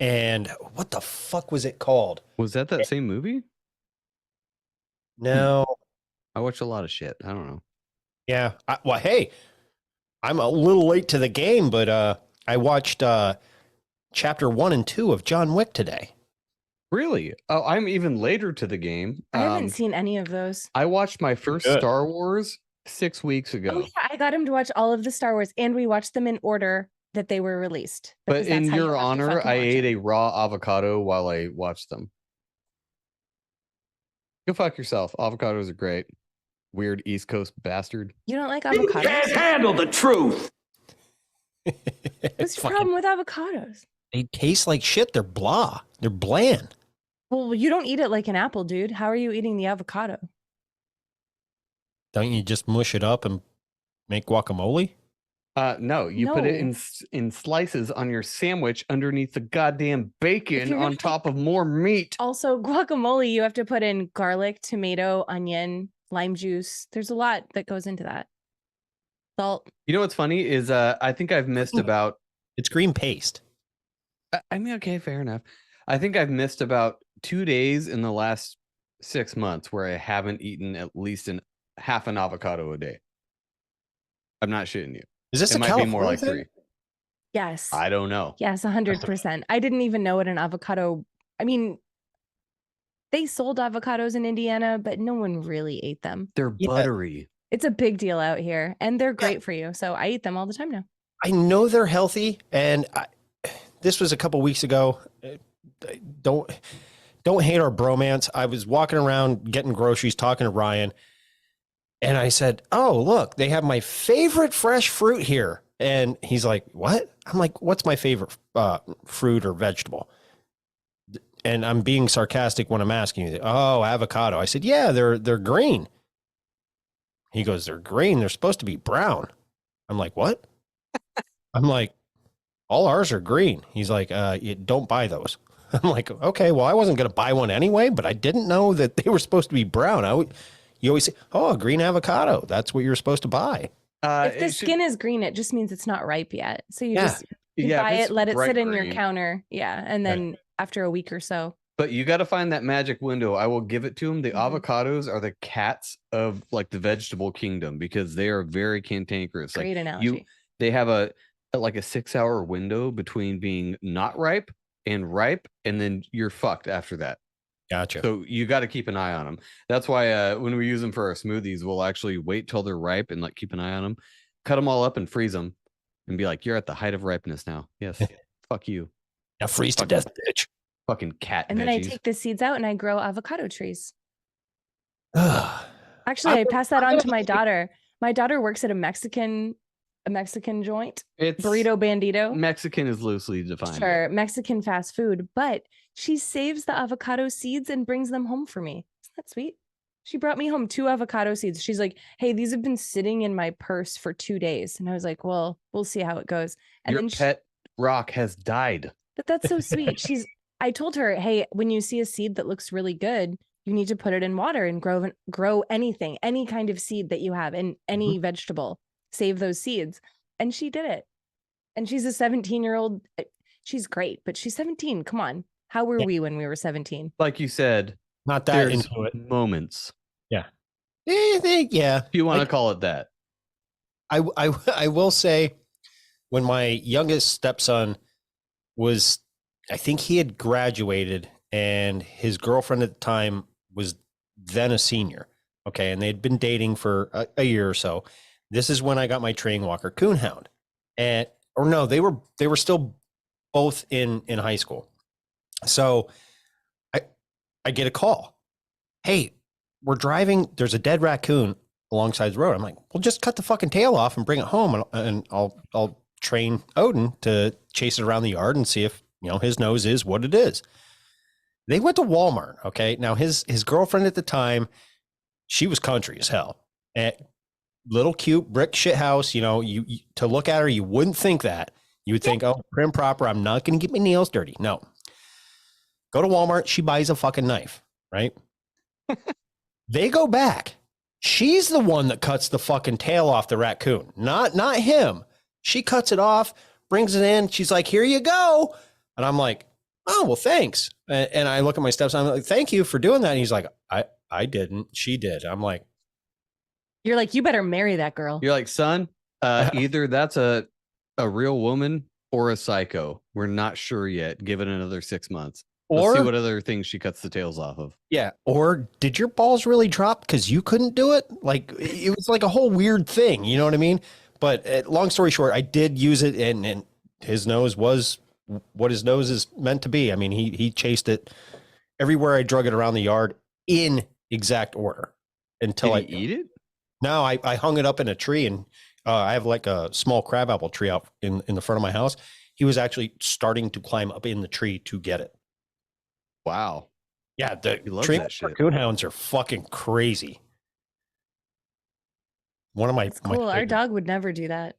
And what the fuck was it called? Was that same movie? No. I watch a lot of shit. I don't know. Yeah. Well, hey, I'm a little late to the game, but I watched chapter 1 and 2 of John Wick today. Really? Oh, I'm even later to the game. I haven't seen any of those. I watched my first Good. Star Wars 6 weeks ago. Oh yeah, I got him to watch all of the Star Wars, and we watched them in order that they were released. But because that's in how you your have to honor, fucking I watch ate it. a raw avocado while I watched them. Go fuck yourself. Avocados are great. Weird East Coast bastard. You don't like avocados? handle the truth. What's your problem with avocados? They taste like shit. They're blah. They're bland. Well, you don't eat it like an apple, dude. How are you eating the avocado? Don't you just mush it up and make guacamole? No, you put it No. in slices on your sandwich underneath the goddamn bacon you're on gonna top of more meat. Also, guacamole, you have to put in garlic, tomato, onion, lime juice. There's a lot that goes into that. Salt. You know what's funny is I think I've missed about It's green paste. I mean, okay, fair enough. I think I've missed about 2 days in the last 6 months where I haven't eaten at least half an avocado a day. I'm not shitting you. Is this It a might California be more like thing? 3. Yes. I don't know. Yes, 100%. I didn't even know what an avocado. I mean, they sold avocados in Indiana, but no one really ate them. They're Yeah. buttery. It's a big deal out here, and they're great for you. So I eat them all the time now. I know they're healthy, and this was a couple weeks ago. Don't hate our bromance. I was walking around getting groceries, talking to Ryan, and I said, "Oh, look, they have my favorite fresh fruit here." And he's like, "What?" I'm like, "What's my favorite fruit or vegetable?" And I'm being sarcastic when I'm asking you. Oh, avocado. I said, "Yeah, they're green." He goes, "They're green. They're supposed to be brown." I'm like, "What?" I'm like, "All ours are green." He's like, "You don't buy those." I'm like, "Okay, well, I wasn't going to buy one anyway, but I didn't know that they were supposed to be brown." You always say, "Oh, a green avocado. That's what you're supposed to buy." If the skin is green, it just means it's not ripe yet. So you Yeah. just you buy if it's it, let it bright sit in your green. counter. Yeah. And then after a week or so. But you got to find that magic window. I will give it to them. The Mhm. avocados are the cats of like the vegetable kingdom because they are very cantankerous. Great Like analogy. they have a 6-hour window between being not ripe and ripe, and then you're fucked after that. Gotcha. So you got to keep an eye on them. That's why when we use them for our smoothies, we'll actually wait till they're ripe and like keep an eye on them, cut them all up and freeze them, and be like, "You're at the height of ripeness now." Yes, fuck you, Now freeze to death, bitch. fucking cat. And then I veggies. take the seeds out and I grow avocado trees. Ugh. Actually, I pass that on to my daughter. My daughter works at a Mexican joint, It's Burrito Bandito. Mexican is loosely defined. Sure, Mexican fast food, but she saves the avocado seeds and brings them home for me. Isn't that sweet? She brought me home 2 avocado seeds. She's like, "Hey, these have been sitting in my purse for 2 days." And I was like, "Well, we'll see how it goes." And Your then pet rock has died. but that's so sweet. I told her, "Hey, when you see a seed that looks really good, you need to put it in water and grow anything, any kind of seed that you have in any vegetable. Save those seeds." And she did it. And she's a 17-year-old. She's great, but she's 17. Come on. How were we when we were 17? Like you said, Not that there's into it. moments, Yeah. if you want to Like- call it that. I will say, when my youngest stepson was, I think he had graduated, and his girlfriend at the time was then a senior. Okay, and they'd been dating for a year or so. This is when I got my training walker coonhound, and or no, they were still both in high school. So I get a call. Hey, we're driving. There's a dead raccoon alongside the road. I'm like, well, just cut the fucking tail off and bring it home, and I'll train Odin to chase it around the yard and see if his nose is what it is. They went to Walmart. Okay, now his girlfriend at the time, she was country as hell. And little cute brick shit house. You to look at her, you wouldn't think that. You would think, oh, prim proper. I'm not going to get my nails dirty. No. Go to Walmart. She buys a fucking knife, right? They go back. She's the one that cuts the fucking tail off the raccoon, not him. She cuts it off, brings it in. She's like, here you go. And I'm like, oh, well, thanks. And I look at my stepson. I'm like, thank you for doing that. And he's like, I didn't. She did. I'm like, You're like, you better marry that girl. You're like, son, either that's a real woman or a psycho. We're not sure yet. Give it another 6 months. Let's see what other things she cuts the tails off of. Yeah. Or did your balls really drop because you couldn't do it? Like, it was like a whole weird thing. You know what I mean? But long story short, I did use it, and his nose was what his nose is meant to be. I mean, he chased it everywhere I drug it around the yard in exact order until Did he eat it? No, I hung it up in a tree, and I have like a small crabapple tree out in the front of my house. He was actually starting to climb up in the tree to get it. Wow. Yeah, the tree raccoon hounds are fucking crazy. One of my It's cool. Our dog would never do that.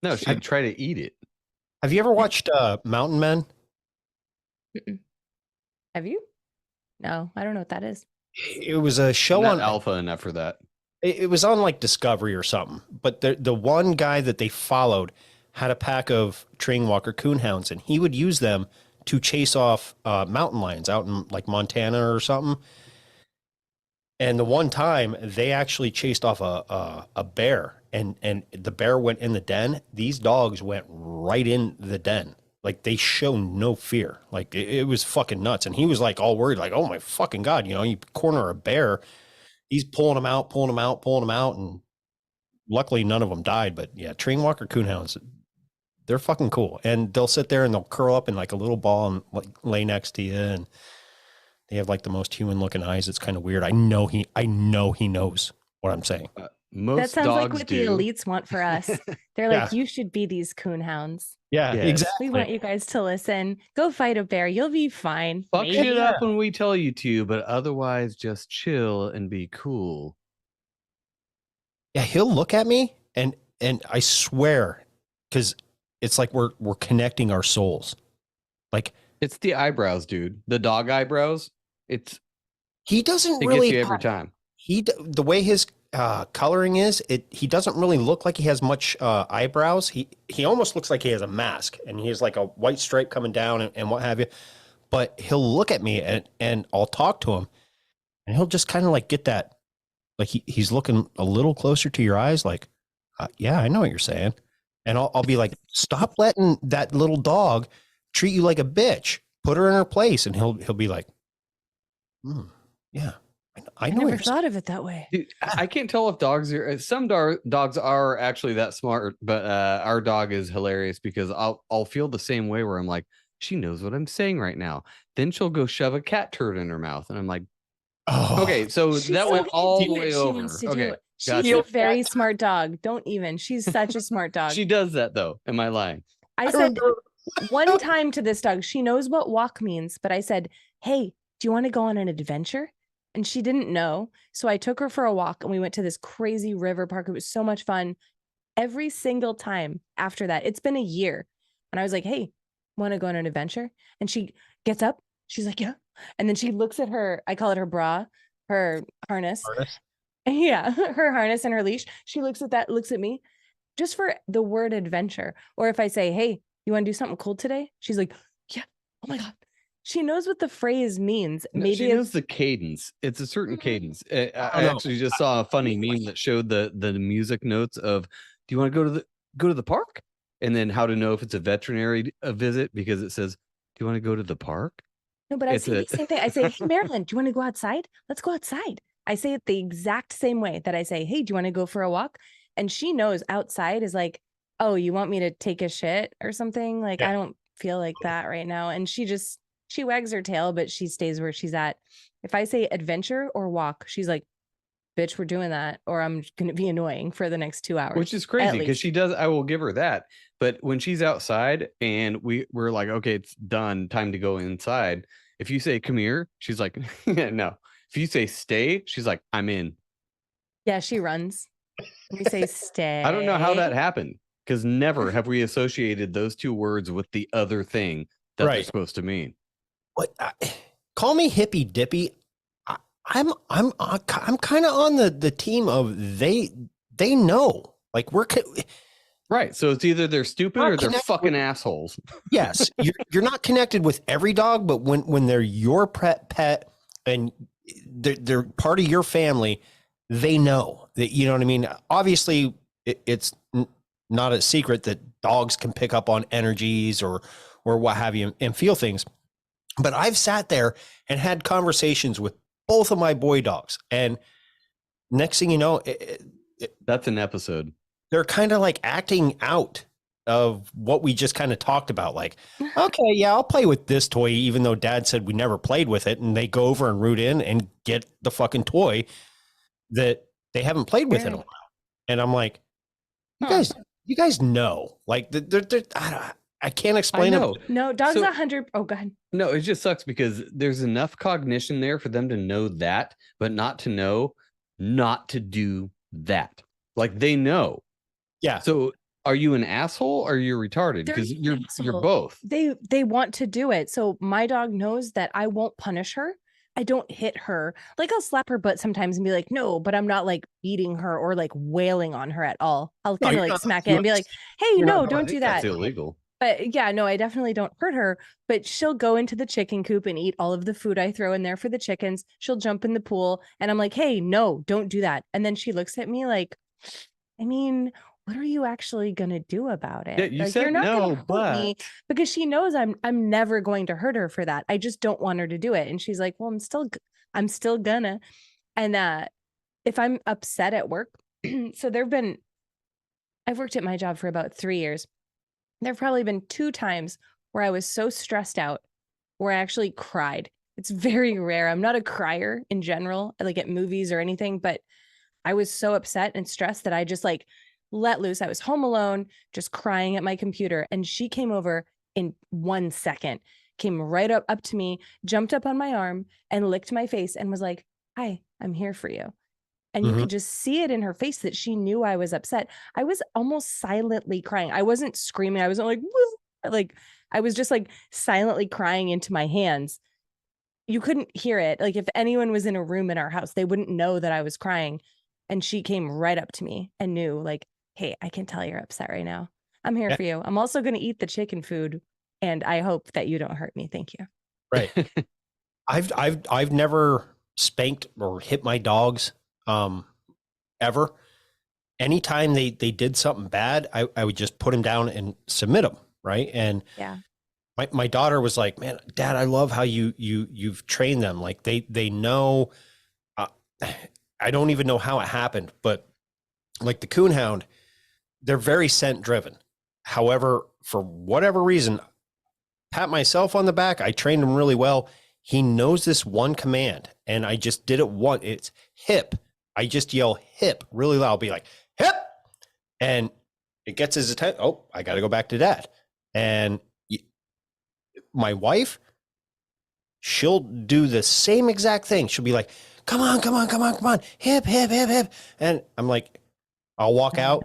No, she'd try to eat it. Have you ever watched Mountain Men? Mm-mm. Have you? No, I don't know what that is. It was a show Not on alpha enough for that. It was on like Discovery or something. But the one guy that they followed had a pack of Train Walker coonhounds, and he would use them to chase off mountain lions out in like Montana or something. And the one time they actually chased off a bear, and the bear went in the den. These dogs went right in the den. Like, they show no fear. Like, it was fucking nuts. And he was like all worried, like, oh my fucking God, you corner a bear. He's pulling them out. And luckily none of them died. But yeah, Train Walker coonhounds, they're fucking cool. And they'll sit there and they'll curl up in like a little ball and like lay next to you. And they have like the most human looking eyes. It's kind of weird. I know he knows what I'm saying. Most that sounds dogs like what do. the elites want for us. They're like, you should be these coonhounds. Yeah, Yes. exactly. We want you guys to listen. Go fight a bear. You'll be fine. Fuck Maybe. shit up when we tell you to, but otherwise just chill and be cool. Yeah, he'll look at me and I swear, because it's like we're connecting our souls. Like, It's the eyebrows, dude. The dog eyebrows. It he doesn't gets really you every time. the way his coloring is, he doesn't really look like he has much eyebrows. He almost looks like he has a mask, and he has like a white stripe coming down and what have you. But he'll look at me and I'll talk to him, and he'll just kind of like get that, like he's looking a little closer to your eyes, like, yeah, I know what you're saying. And I'll be like, stop letting that little dog treat you like a bitch. Put her in her place. And he'll be like, yeah, I know. I never thought of it that way. Dude, I can't tell if dogs are. Some dogs are actually that smart, but our dog is hilarious because I'll feel the same way where I'm like, she knows what I'm saying right now. Then she'll go shove a cat turd in her mouth, and I'm like, oh, okay, so that went all the way over. Okay, She's gotcha. a very smart dog. Don't even. She's such a smart dog. She does that though. Am I lying? I said one time to this dog, she knows what walk means, but I said, hey, do you want to go on an adventure? And she didn't know. So I took her for a walk and we went to this crazy river park. It was so much fun. Every single time after that, it's been a year. And I was like, hey, want to go on an adventure? And she gets up. She's like, yeah. And then she looks at her, I call it her bra, her harness. Yeah, her harness and her leash. She looks at that, looks at me just for the word adventure. Or if I say, hey, you want to do something cool today? She's like, yeah. Oh my God. She knows what the phrase means. Maybe she knows the cadence. It's a certain cadence. I actually just saw a funny meme that showed the music notes of, do you want to go to the park? And then how to know if it's a veterinary visit because it says, do you want to go to the park? No, but I say the same thing. I say, hey, Marilyn, do you want to go outside? Let's go outside. I say it the exact same way that I say, hey, do you want to go for a walk? And she knows outside is like, oh, you want me to take a shit or something? Like, I don't feel like that right now. And she She wags her tail, but she stays where she's at. If I say adventure or walk, she's like, bitch, we're doing that, or I'm going to be annoying for the next 2 hours. Which is at crazy because least. she does. I will give her that. But when she's outside and we're like, okay, it's done, time to go inside. If you say come here, she's like, no. If you say stay, she's like, I'm in. Yeah, she runs. We say stay. I don't know how that happened because never have we associated those two words with the other thing that they're Right. supposed to mean. What? Call me hippy dippy. I'm kind of on the team of they know, like Right. So it's either they're stupid or they're connected fucking with- assholes. yes, you're not connected with every dog, but when they're your pet and they're part of your family, they know that, you know what I mean? Obviously it's not a secret that dogs can pick up on energies or what have you and feel things. But I've sat there and had conversations with both of my boy dogs, and next thing you know, That's an episode. they're kind of like acting out of what we just kind of talked about. Like, okay, yeah, I'll play with this toy, even though Dad said we never played with it. And they go over and root in and get the fucking toy that they haven't played with in a while. And I'm like, you guys know, like, I can't explain it. No, dogs So- 100. Oh, go ahead. No, it just sucks because there's enough cognition there for them to know that, but not to know not to do that. Like they know. Yeah. So are you an asshole or you're retarded? They're Because an you're asshole. both. They want to do it. So my dog knows that I won't punish her. I don't hit her. Like I'll slap her butt sometimes and be like, no, but I'm not like beating her or like wailing on her at all. I'll kind of you're like not- smack it and be like, hey, you're no, not don't I do think that. That's illegal. But yeah, no, I definitely don't hurt her. But she'll go into the chicken coop and eat all of the food I throw in there for the chickens. She'll jump in the pool and I'm like, hey, no, don't do that. And then she looks at me like, I mean, what are you actually gonna do about it? Yeah, you Like, said you're not no, gonna hurt me, but because she knows I'm never going to hurt her for that. I just don't want her to do it. And she's like, well, I'm still gonna. And if I'm upset at work, so I've worked at my job for about 3 years. There've probably been 2 times where I was so stressed out where I actually cried. It's very rare. I'm not a crier in general, like at movies or anything, but I was so upset and stressed that I just like let loose. I was home alone, just crying at my computer. And she came over in 1 second, came right up to me, jumped up on my arm and licked my face and was like, hi, I'm here for you. And you Mhm. could just see it in her face that she knew I was upset. I was almost silently crying. I wasn't screaming. I wasn't like, woo! Like I was just like silently crying into my hands. You couldn't hear it. Like if anyone was in a room in our house, they wouldn't know that I was crying. And she came right up to me and knew like, hey, I can tell you're upset right now. I'm here Yeah. for you. I'm also going to eat the chicken food. And I hope that you don't hurt me. Thank you. Right. I've never spanked or hit my dogs ever. Anytime they did something bad, I would just put them down and submit them. Right. And Yeah. my daughter was like, man, Dad, I love how you've trained them. Like they know, I don't even know how it happened, but like the coonhound, they're very scent driven. However, for whatever reason, pat myself on the back. I trained him really well. He knows this one command, and I just did it once. It's hip. I just yell hip really loud. I'll be like, hip. And it gets his attention. Oh, I got to go back to Dad. And my wife, she'll do the same exact thing. She'll be like, come on, come on, come on, come on. Hip, hip, hip, hip. And I'm like, I'll walk out,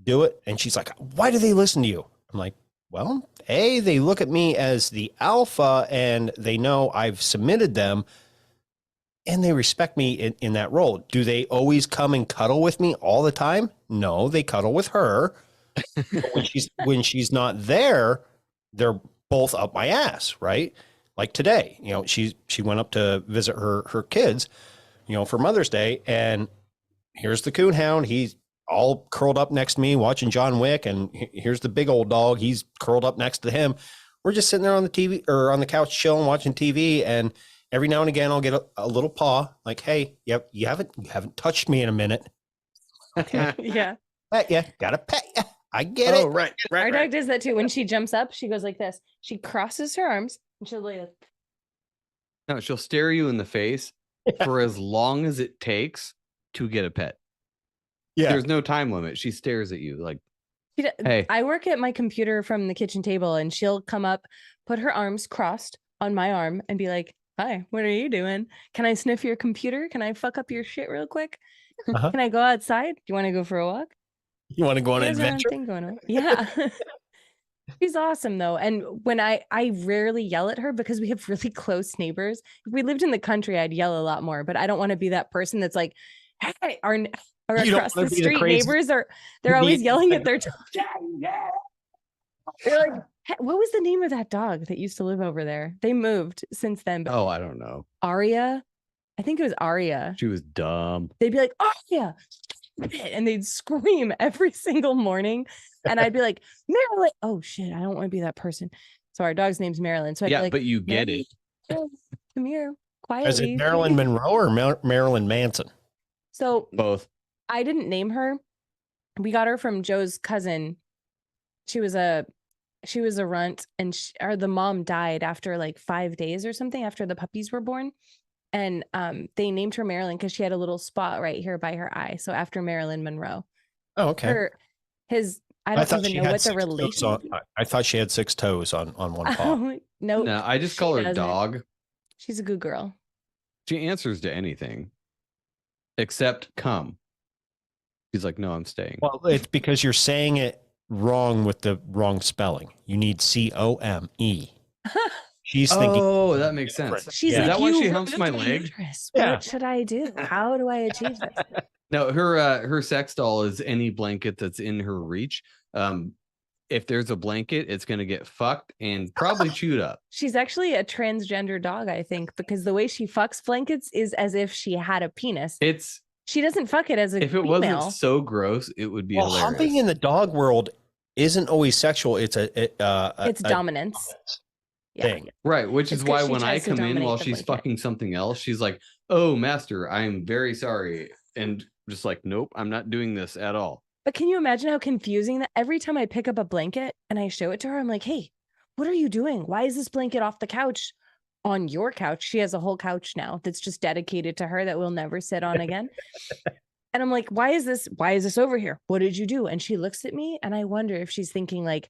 do it. And she's like, why do they listen to you? I'm like, well, they look at me as the alpha and they know I've submitted them and they respect me in that role. Do they always come and cuddle with me all the time? No, they cuddle with her. But when she's not there, they're both up my ass, right? Like today, she went up to visit her kids, for Mother's Day, and here's the coonhound. He's all curled up next to me watching John Wick, and here's the big old dog. He's curled up next to him. We're just sitting there on the TV or on the couch chilling, watching TV, and every now and again I'll get a little paw, like, hey, yep, you haven't touched me in a minute. Okay. Yeah. Pet ya, gotta pet ya. I get it. right. Our dog does that too. When she jumps up, she goes like this. She crosses her arms, And she'll like, No, she'll stare you in the face for as long as it takes to get a pet. Yeah. There's no time limit. She stares at you like, She d- hey. I work at my computer from the kitchen table, and she'll come up, put her arms crossed on my arm, and be like, "Hi, what are you doing? Can I sniff your computer? Can I fuck up your shit real quick? Uh-huh. Can I go outside? Do you want to go for a walk?" You want to go on She an has her own adventure? thing going on. Yeah. She's awesome though. And when I rarely yell at her because we have really close neighbors. If we lived in the country, I'd yell a lot more, but I don't want to be that person that's like, hey, our You don't across wanna the be the street crazy- neighbors they're always yelling at their dog. They're like, "Hey, what was the name of that dog that used to live over there? They moved since then, but Oh, I don't know. Aria, I think it was Aria. She was dumb. They'd be like, Aria, and they'd scream every single morning. And I'd be like, Marilyn. Oh shit, I don't want to be that person. So our dog's name's Marilyn. So I'd be Yeah, like, but you get it. "Marilyn, come here quietly. Is it Marilyn Monroe or Marilyn Manson? So Both. I didn't name her. We got her from Joe's cousin. She was a runt, and the mom died after like 5 days or something after the puppies were born. And they named her Marilyn because she had a little spot right here by her eye. So after Marilyn Monroe. Oh, okay. I don't thought even she know had what the 6 toes relation on- I thought she had 6 toes on one paw. No, No, I just she call her doesn't. dog. She's a good girl. She answers to anything except come. She's like, no, I'm staying. Well, it's because you're saying it wrong with the wrong spelling. You need C-O-M-E. She's thinking. Oh, that makes sense. different. She's Yeah. Is like, that why "You she humps my removed leg?" uterus. Yeah. What should I do? How do I achieve this?" No, her sex doll is any blanket that's in her reach. If there's a blanket, it's gonna get fucked and probably chewed up. She's actually a transgender dog, I think, because the way she fucks blankets is as if she had a penis. She doesn't fuck it as a If it female. wasn't so gross, it would be Well, hilarious. humping in the dog world isn't always sexual. It's It's dominance. Yeah. thing. Right, which It's is 'cause why she when I tries to come in dominate while the she's blanket. fucking something else, she's like, "Oh, master, I'm very sorry," and just like, "Nope, I'm not doing this at all." But can you imagine how confusing that every time I pick up a blanket and I show it to her, I'm like, "Hey, what are you doing? Why is this blanket off the couch on your couch?" She has a whole couch now that's just dedicated to her that we'll never sit on again. And I'm like, why is this over here? What did you do? And she looks at me and I wonder if she's thinking like,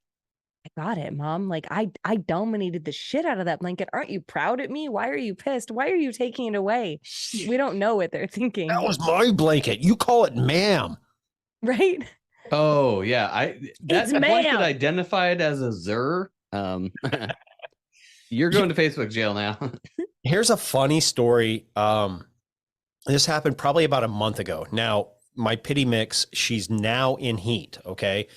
I got it, mom. Like I dominated the shit out of that blanket. Aren't you proud of me? Why are you pissed? Why are you taking it away? We don't know what they're thinking. That was my blanket. You call it ma'am. Right? Oh yeah, that It's blanket ma'am. identified as a Zer. You're going to Facebook jail now. Here's a funny story. This happened probably about a month ago. Now, my pity mix, she's now in heat. Okay.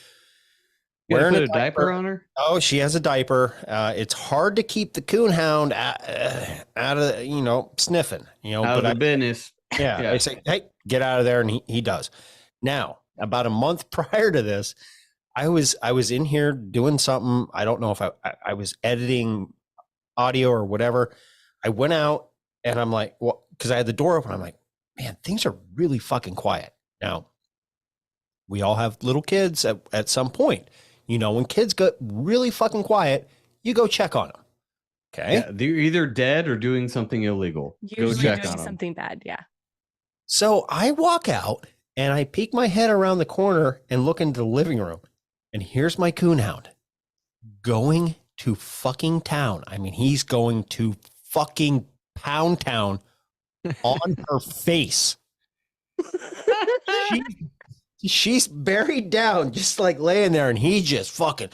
You gotta Wearing put a diaper on her. Oh, she has a diaper. It's hard to keep the coon hound out of, sniffing, Out of the business. yeah, I say, hey, get out of there. And he does. Now, about a month prior to this, I was in here doing something. I don't know if I was editing audio or whatever. I went out and I'm like, well, because I had the door open. I'm like, man, things are really fucking quiet. Now, we all have little kids at some point. When kids get really fucking quiet, you go check on them. Okay. Yeah, they're either dead or doing something illegal. Usually Go check doing on them. something bad. Yeah. So I walk out and I peek my head around the corner and look into the living room. And here's my coonhound going to fucking town. I mean, he's going to fucking pound town on her face. She's buried down, just like laying there, and he just fucking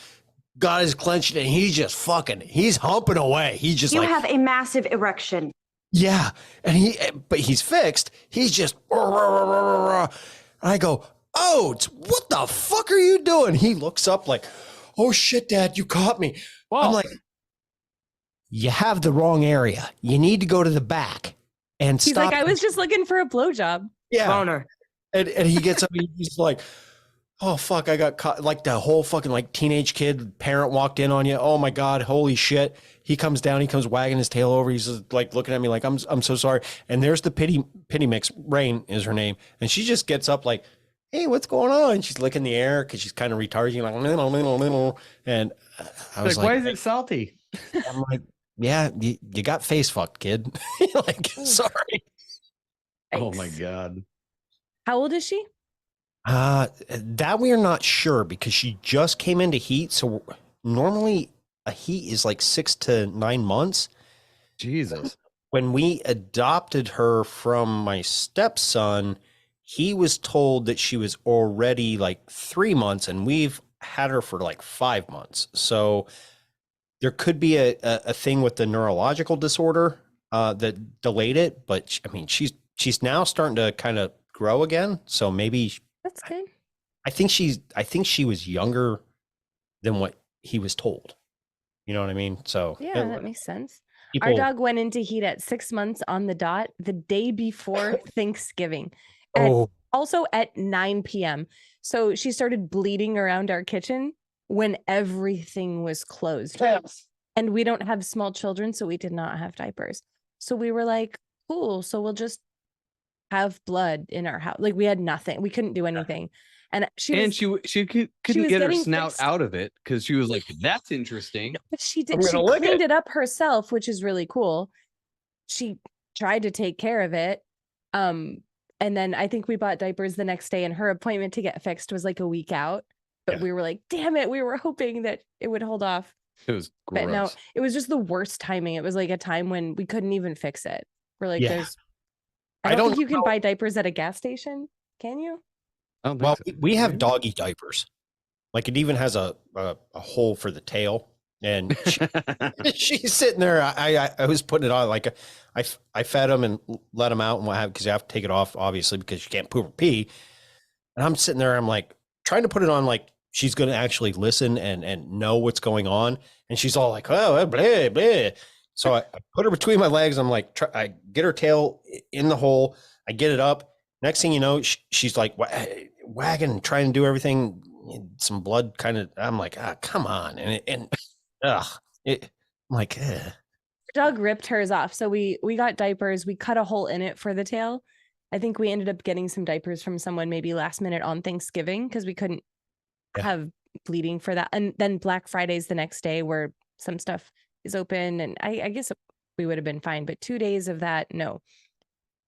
got his clenched and he's humping away. He's just You like, have a massive erection. yeah. And but he's fixed. He's just, and I go, oh, what the fuck are you doing? He looks up like, oh shit, Dad, you caught me. Whoa. I'm like, you have the wrong area. You need to go to the back and He's stop. like, I was just looking for a blowjob. yeah. Boner. And he gets up, he's like, oh fuck, I got caught. Like the whole fucking like teenage kid parent walked in on you. Oh my God, holy shit. He comes down, he comes wagging his tail over. He's just like looking at me like, I'm so sorry. And there's the pity mix. Rain is her name. And she just gets up like, hey, what's going on? She's licking the air because she's kind of retarded. Like, and I was Like, why is it salty? I'm like, Yeah, you got face fucked, kid. Like, sorry. Oh my Yikes. God. How old is she? That we're not sure because she just came into heat. So normally a heat is like 6 to 9 months. Jesus. When we adopted her from my stepson, he was told that she was already like 3 months, and we've had her for like 5 months. So there could be a thing with the neurological disorder that delayed it, but I mean, she's now starting to kind of grow again. So maybe That's good. I think she was younger than what he was told. You know what I mean? So Yeah, that makes sense. Our people, dog went into heat at 6 months on the dot the day before Thanksgiving. At, oh, also at 9 p.m. So she started bleeding around our kitchen when everything was closed. And we don't have small children, so we did not have diapers. So we were like, cool. So we'll just have blood in our house. Like we had nothing. We couldn't do anything. And she And was, she couldn't was get her getting snout fixed. out of it because she was like, "That's interesting." but she did. I'm She gonna lick cleaned it up herself, which is really cool. She tried to take care of it. And then I think we bought diapers the next day, and her appointment to get fixed was like a week out. But Yeah. we were like, damn it, we were hoping that it would hold off. It was But no, gross. it was just the worst timing. It was like a time when we couldn't even fix it. We're like, Yeah. there's I I don't don't think you can know. buy diapers at a gas station. Can you? I don't think Well, so. we have Maybe? doggy diapers. Like it even has a hole for the tail, and she's sitting there. I was putting it on like I fed them and let them out and what have because you have to take it off obviously because you can't poop or pee. And I'm sitting there. I'm like trying to put it on like she's going to actually listen and know what's going on. And she's all like, oh, blah, blah. So I put her between my legs. I'm like, I get her tail in the hole. I get it up. Next thing you know, she's like wagging, trying to do everything. Some blood kind of, I'm like, come on. I'm like, Doug ripped hers off. So we got diapers. We cut a hole in it for the tail. I think we ended up getting some diapers from someone maybe last minute on Thanksgiving because we couldn't have bleeding for that. And then Black Friday's the next day where some stuff is open. And I guess we would have been fine. But 2 days of that, no.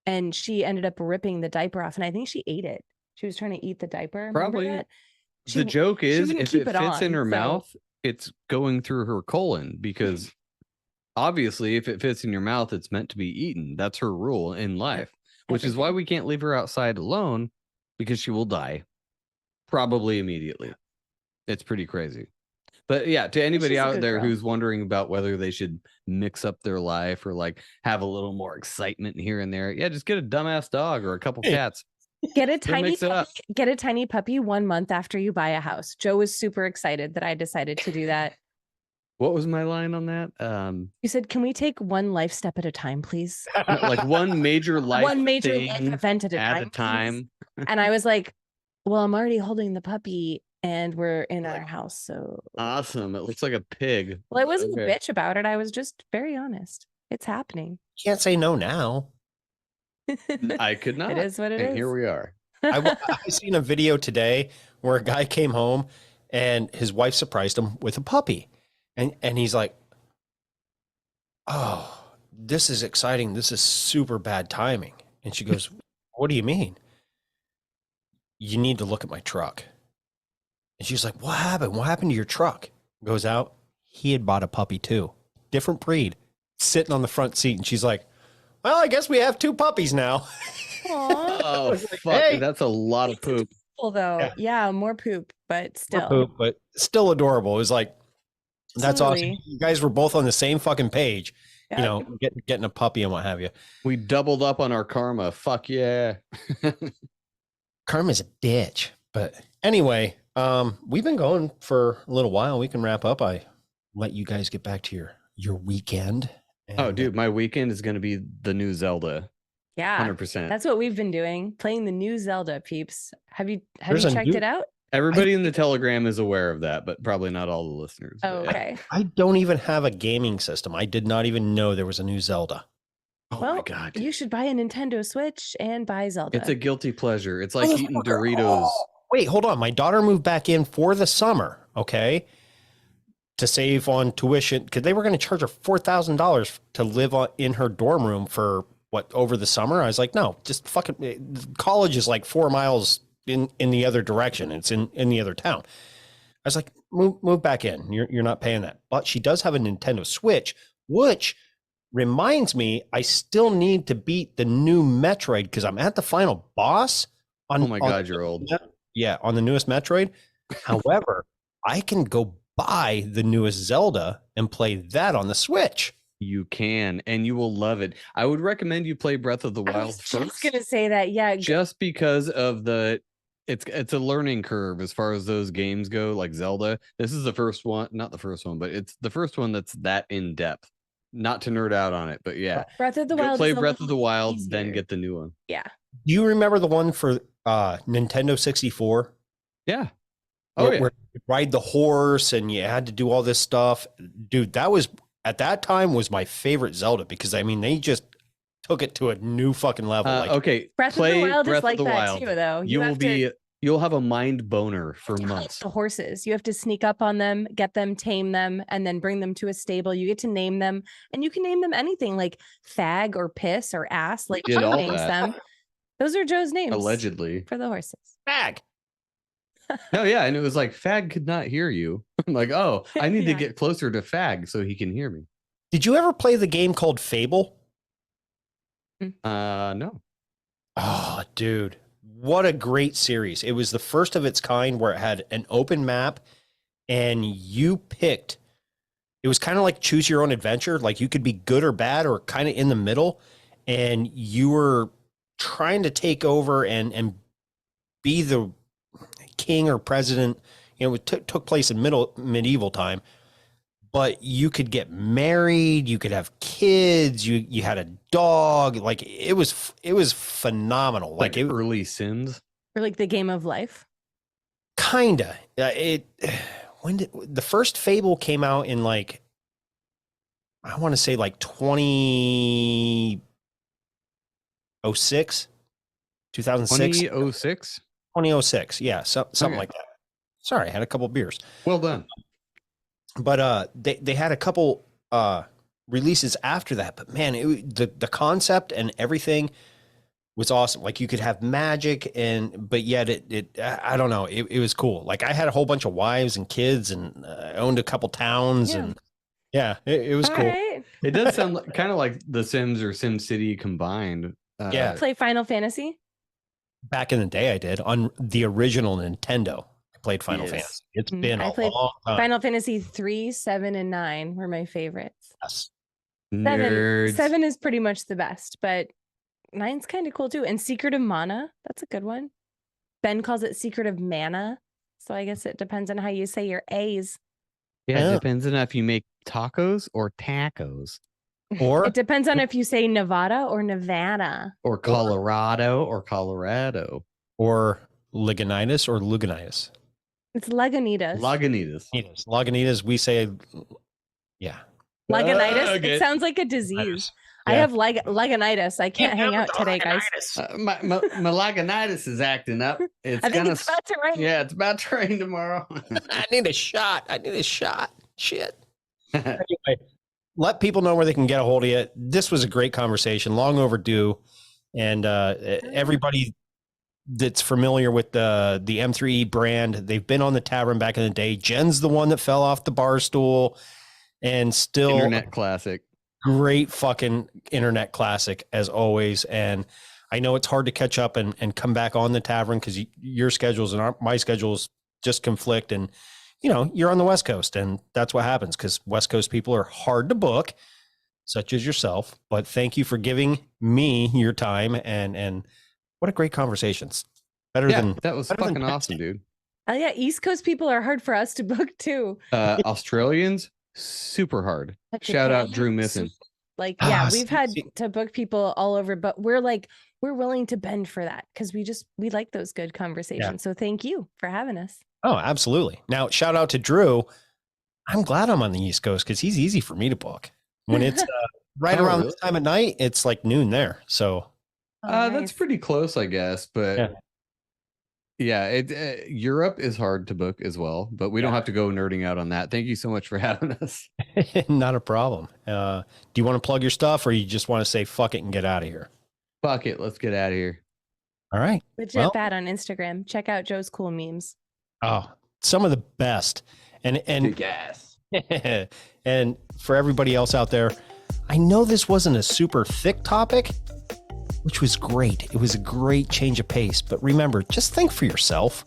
And she ended up ripping the diaper off. And I think she ate it. She was trying to eat the diaper. Remember Probably. that? The joke is wouldn't if keep it fits in on, her so- mouth, it's going through her colon because obviously if it fits in your mouth, it's meant to be eaten. That's her rule in life, which is why we can't leave her outside alone because she will die probably immediately. It's pretty crazy. But yeah, to anybody she's a out good there girl. who's wondering about whether they should mix up their life or like have a little more excitement here and there, yeah, just get a dumbass dog or a couple cats. Get a They'll tiny mix it up. puppy, get a tiny puppy 1 month after you buy a house. Joe was super excited that I decided to do that. What was my line on that? You said, "Can we take one life step at a time, please? No, like one major life One major thing life event at a time, please?" time. And I was like, "Well, I'm already holding the puppy, and we're in our house, so." Awesome. It looks like a pig. Well, I wasn't Okay. a bitch about it. I was just very honest. It's happening. can't say no now. I could not. It is what it and is. here we are. I seen a video today where a guy came home and his wife surprised him with a puppy. And he's like, oh, this is exciting. This is super bad timing. And she goes, what do you mean? You need to look at my truck. And she's like, what happened? What happened to your truck? Goes out. He had bought a puppy too. Different breed. Sitting on the front seat. And she's like, well, I guess we have 2 puppies now. Aw. Oh, like, fuck. hey. That's a lot of poop. Cool, though. Yeah, more poop, but still. Poop, but still adorable. It was like, that's Absolutely. awesome. You guys were both on the same fucking page, Yeah. you know, getting a puppy and what have you. We doubled up on our karma. Fuck yeah. Karma's a bitch. But anyway, we've been going for a little while. We can wrap up. I let you guys get back to your weekend. Oh, And, dude, my weekend is going to be the new Zelda. Yeah. 100%. That's what we've been doing, playing the new Zelda, peeps. Have you There's a checked new- it out? Everybody in the Telegram is aware of that, but probably not all the listeners. Oh, But yeah. okay. I don't even have a gaming system. I did not even know there was a new Zelda. Oh Well, my God. you should buy a Nintendo Switch and buy Zelda. It's a guilty pleasure. It's like eating Motherfucker. Doritos. Oh, wait, hold on. My daughter moved back in for the summer. Okay. to save on tuition because they were going to charge her $4,000 to live in her dorm room for over the summer. I was like, no, just fucking college is like 4 miles in the other direction. It's in the other town. I was like, move back in. You're not paying that. But she does have a Nintendo Switch, which reminds me, I still need to beat the new Metroid because I'm at the final boss. Oh my God, you're old. Yeah, on the newest Metroid. However, I can go buy the newest Zelda and play that on the Switch. You can, and you will love it. I would recommend you play Breath of the I Wild was first. just gonna say that. Yeah. Just because of it's a learning curve as far as those games go, like Zelda. This is the first one, not the first one, but it's the first one that's that in depth. Not to nerd out on it, but yeah. Breath of the Go Wild. play is a Breath of the little Wild, easier. then get the new one. Yeah. Do you remember the one for Nintendo 64? Yeah. Oh, yeah. Where you ride the horse and you had to do all this stuff. Dude, that was at that time was my favorite Zelda because I mean they just took it to a new fucking level. Okay. Breath play of the Wild Breath is like of the that Wild. too, though. You'll have a mind boner for to hunt months. the horses. You have to sneak up on them, get them, tame them, and then bring them to a stable. You get to name them, and you can name them anything like fag or piss or ass. Like Did Joe all names that. them. Those are Joe's names. Allegedly. For the horses. Fag. No, yeah, and it was like Fag could not hear you. I'm like, oh, I need to Yeah. get closer to Fag so he can hear me. Did you ever play the game called Fable? No. Oh, dude. What a great series. It was the first of its kind where it had an open map and you picked, it was kind of like choose your own adventure. Like you could be good or bad or kind of in the middle. And you were trying to take over and be the king or president. You know, it took place in medieval time. But you could get married, you could have kids, you had a dog. Like it was phenomenal. Like early Sims. Or like the game of life. Kinda. When did the first Fable came out in like I want to say like 2006, 2006, 2006. 2006. Yeah, something Okay. like that. Sorry, I had a couple beers. Well done. But they had a couple releases after that. But man, the concept and everything was awesome. Like you could have magic but yet it I don't know. It was cool. Like I had a whole bunch of wives and kids and owned a couple towns Yeah. and yeah, it was cool. Right. It does sound kind of like The Sims or Sim City combined. Yeah. Play Final Fantasy. Back in the day, I did on the original Nintendo. I played Final Yes. Fantasy. It's Mm, been I a played long time. Final Fantasy 3, 7, and 9 were my favorites. Yes. Nerds. 7 is pretty much the best, but 9's kind of cool too. And Secret of Mana, that's a good one. Ben calls it Secret of Mana. So I guess it depends on how you say your A's. Yeah, Yeah. it depends on if you make tacos or tacos Or It depends on if you say Nevada or Nevada. or Colorado or Colorado. Ligonitis or Lugonitis. It's Lagunitas. Lagunitas. Lagunitas, we say, yeah. Lagunitas. Okay. It sounds like a disease. I Yeah. have Lagunitis. I can't hang out today, guys. My Lagunitis is acting up. It's I think gonna. it's about to rain. Yeah, it's about to rain tomorrow. I need a shot. Shit. Anyway, let people know where they can get a hold of you. This was a great conversation, long overdue. And everybody that's familiar with the M3E brand, they've been on the tavern back in the day. Jen's the one that fell off the bar stool and still Internet classic. great fucking internet classic as always. And I know it's hard to catch up and come back on the tavern because your schedules and my schedules just conflict. And, you know, you're on the West Coast and that's what happens because West Coast people are hard to book, such as yourself. But thank you for giving me your time and what a great conversation. It's better than That was better than fucking Pepsi. awesome, dude. Oh yeah, East Coast people are hard for us to book too. Australians, super hard. But Shout out Japan, Drew Misson. Like, Ah, yeah, we've had see- to book people all over, but we're willing to bend for that because we like those good conversations. So thank you for having us. Oh, absolutely. Now, shout out to Drew. I'm glad I'm on the East Coast because he's easy for me to book. When it's right Oh, around really? this time of night, it's like noon there. So Oh, That's nice. pretty close, I guess. But Yeah, Europe is hard to book as well, but we don't have to go nerding out on that. Thank you so much for having us. Not a problem. Do you want to plug your stuff, or you just want to say fuck it and get out of here? Fuck it, let's get out of here. All right. Legit Well- bad on Instagram. Check out Joe's cool memes. Oh, some of the best. And gas. and for everybody else out there, I know this wasn't a super thick topic, which was great. It was a great change of pace. But remember, just think for yourself.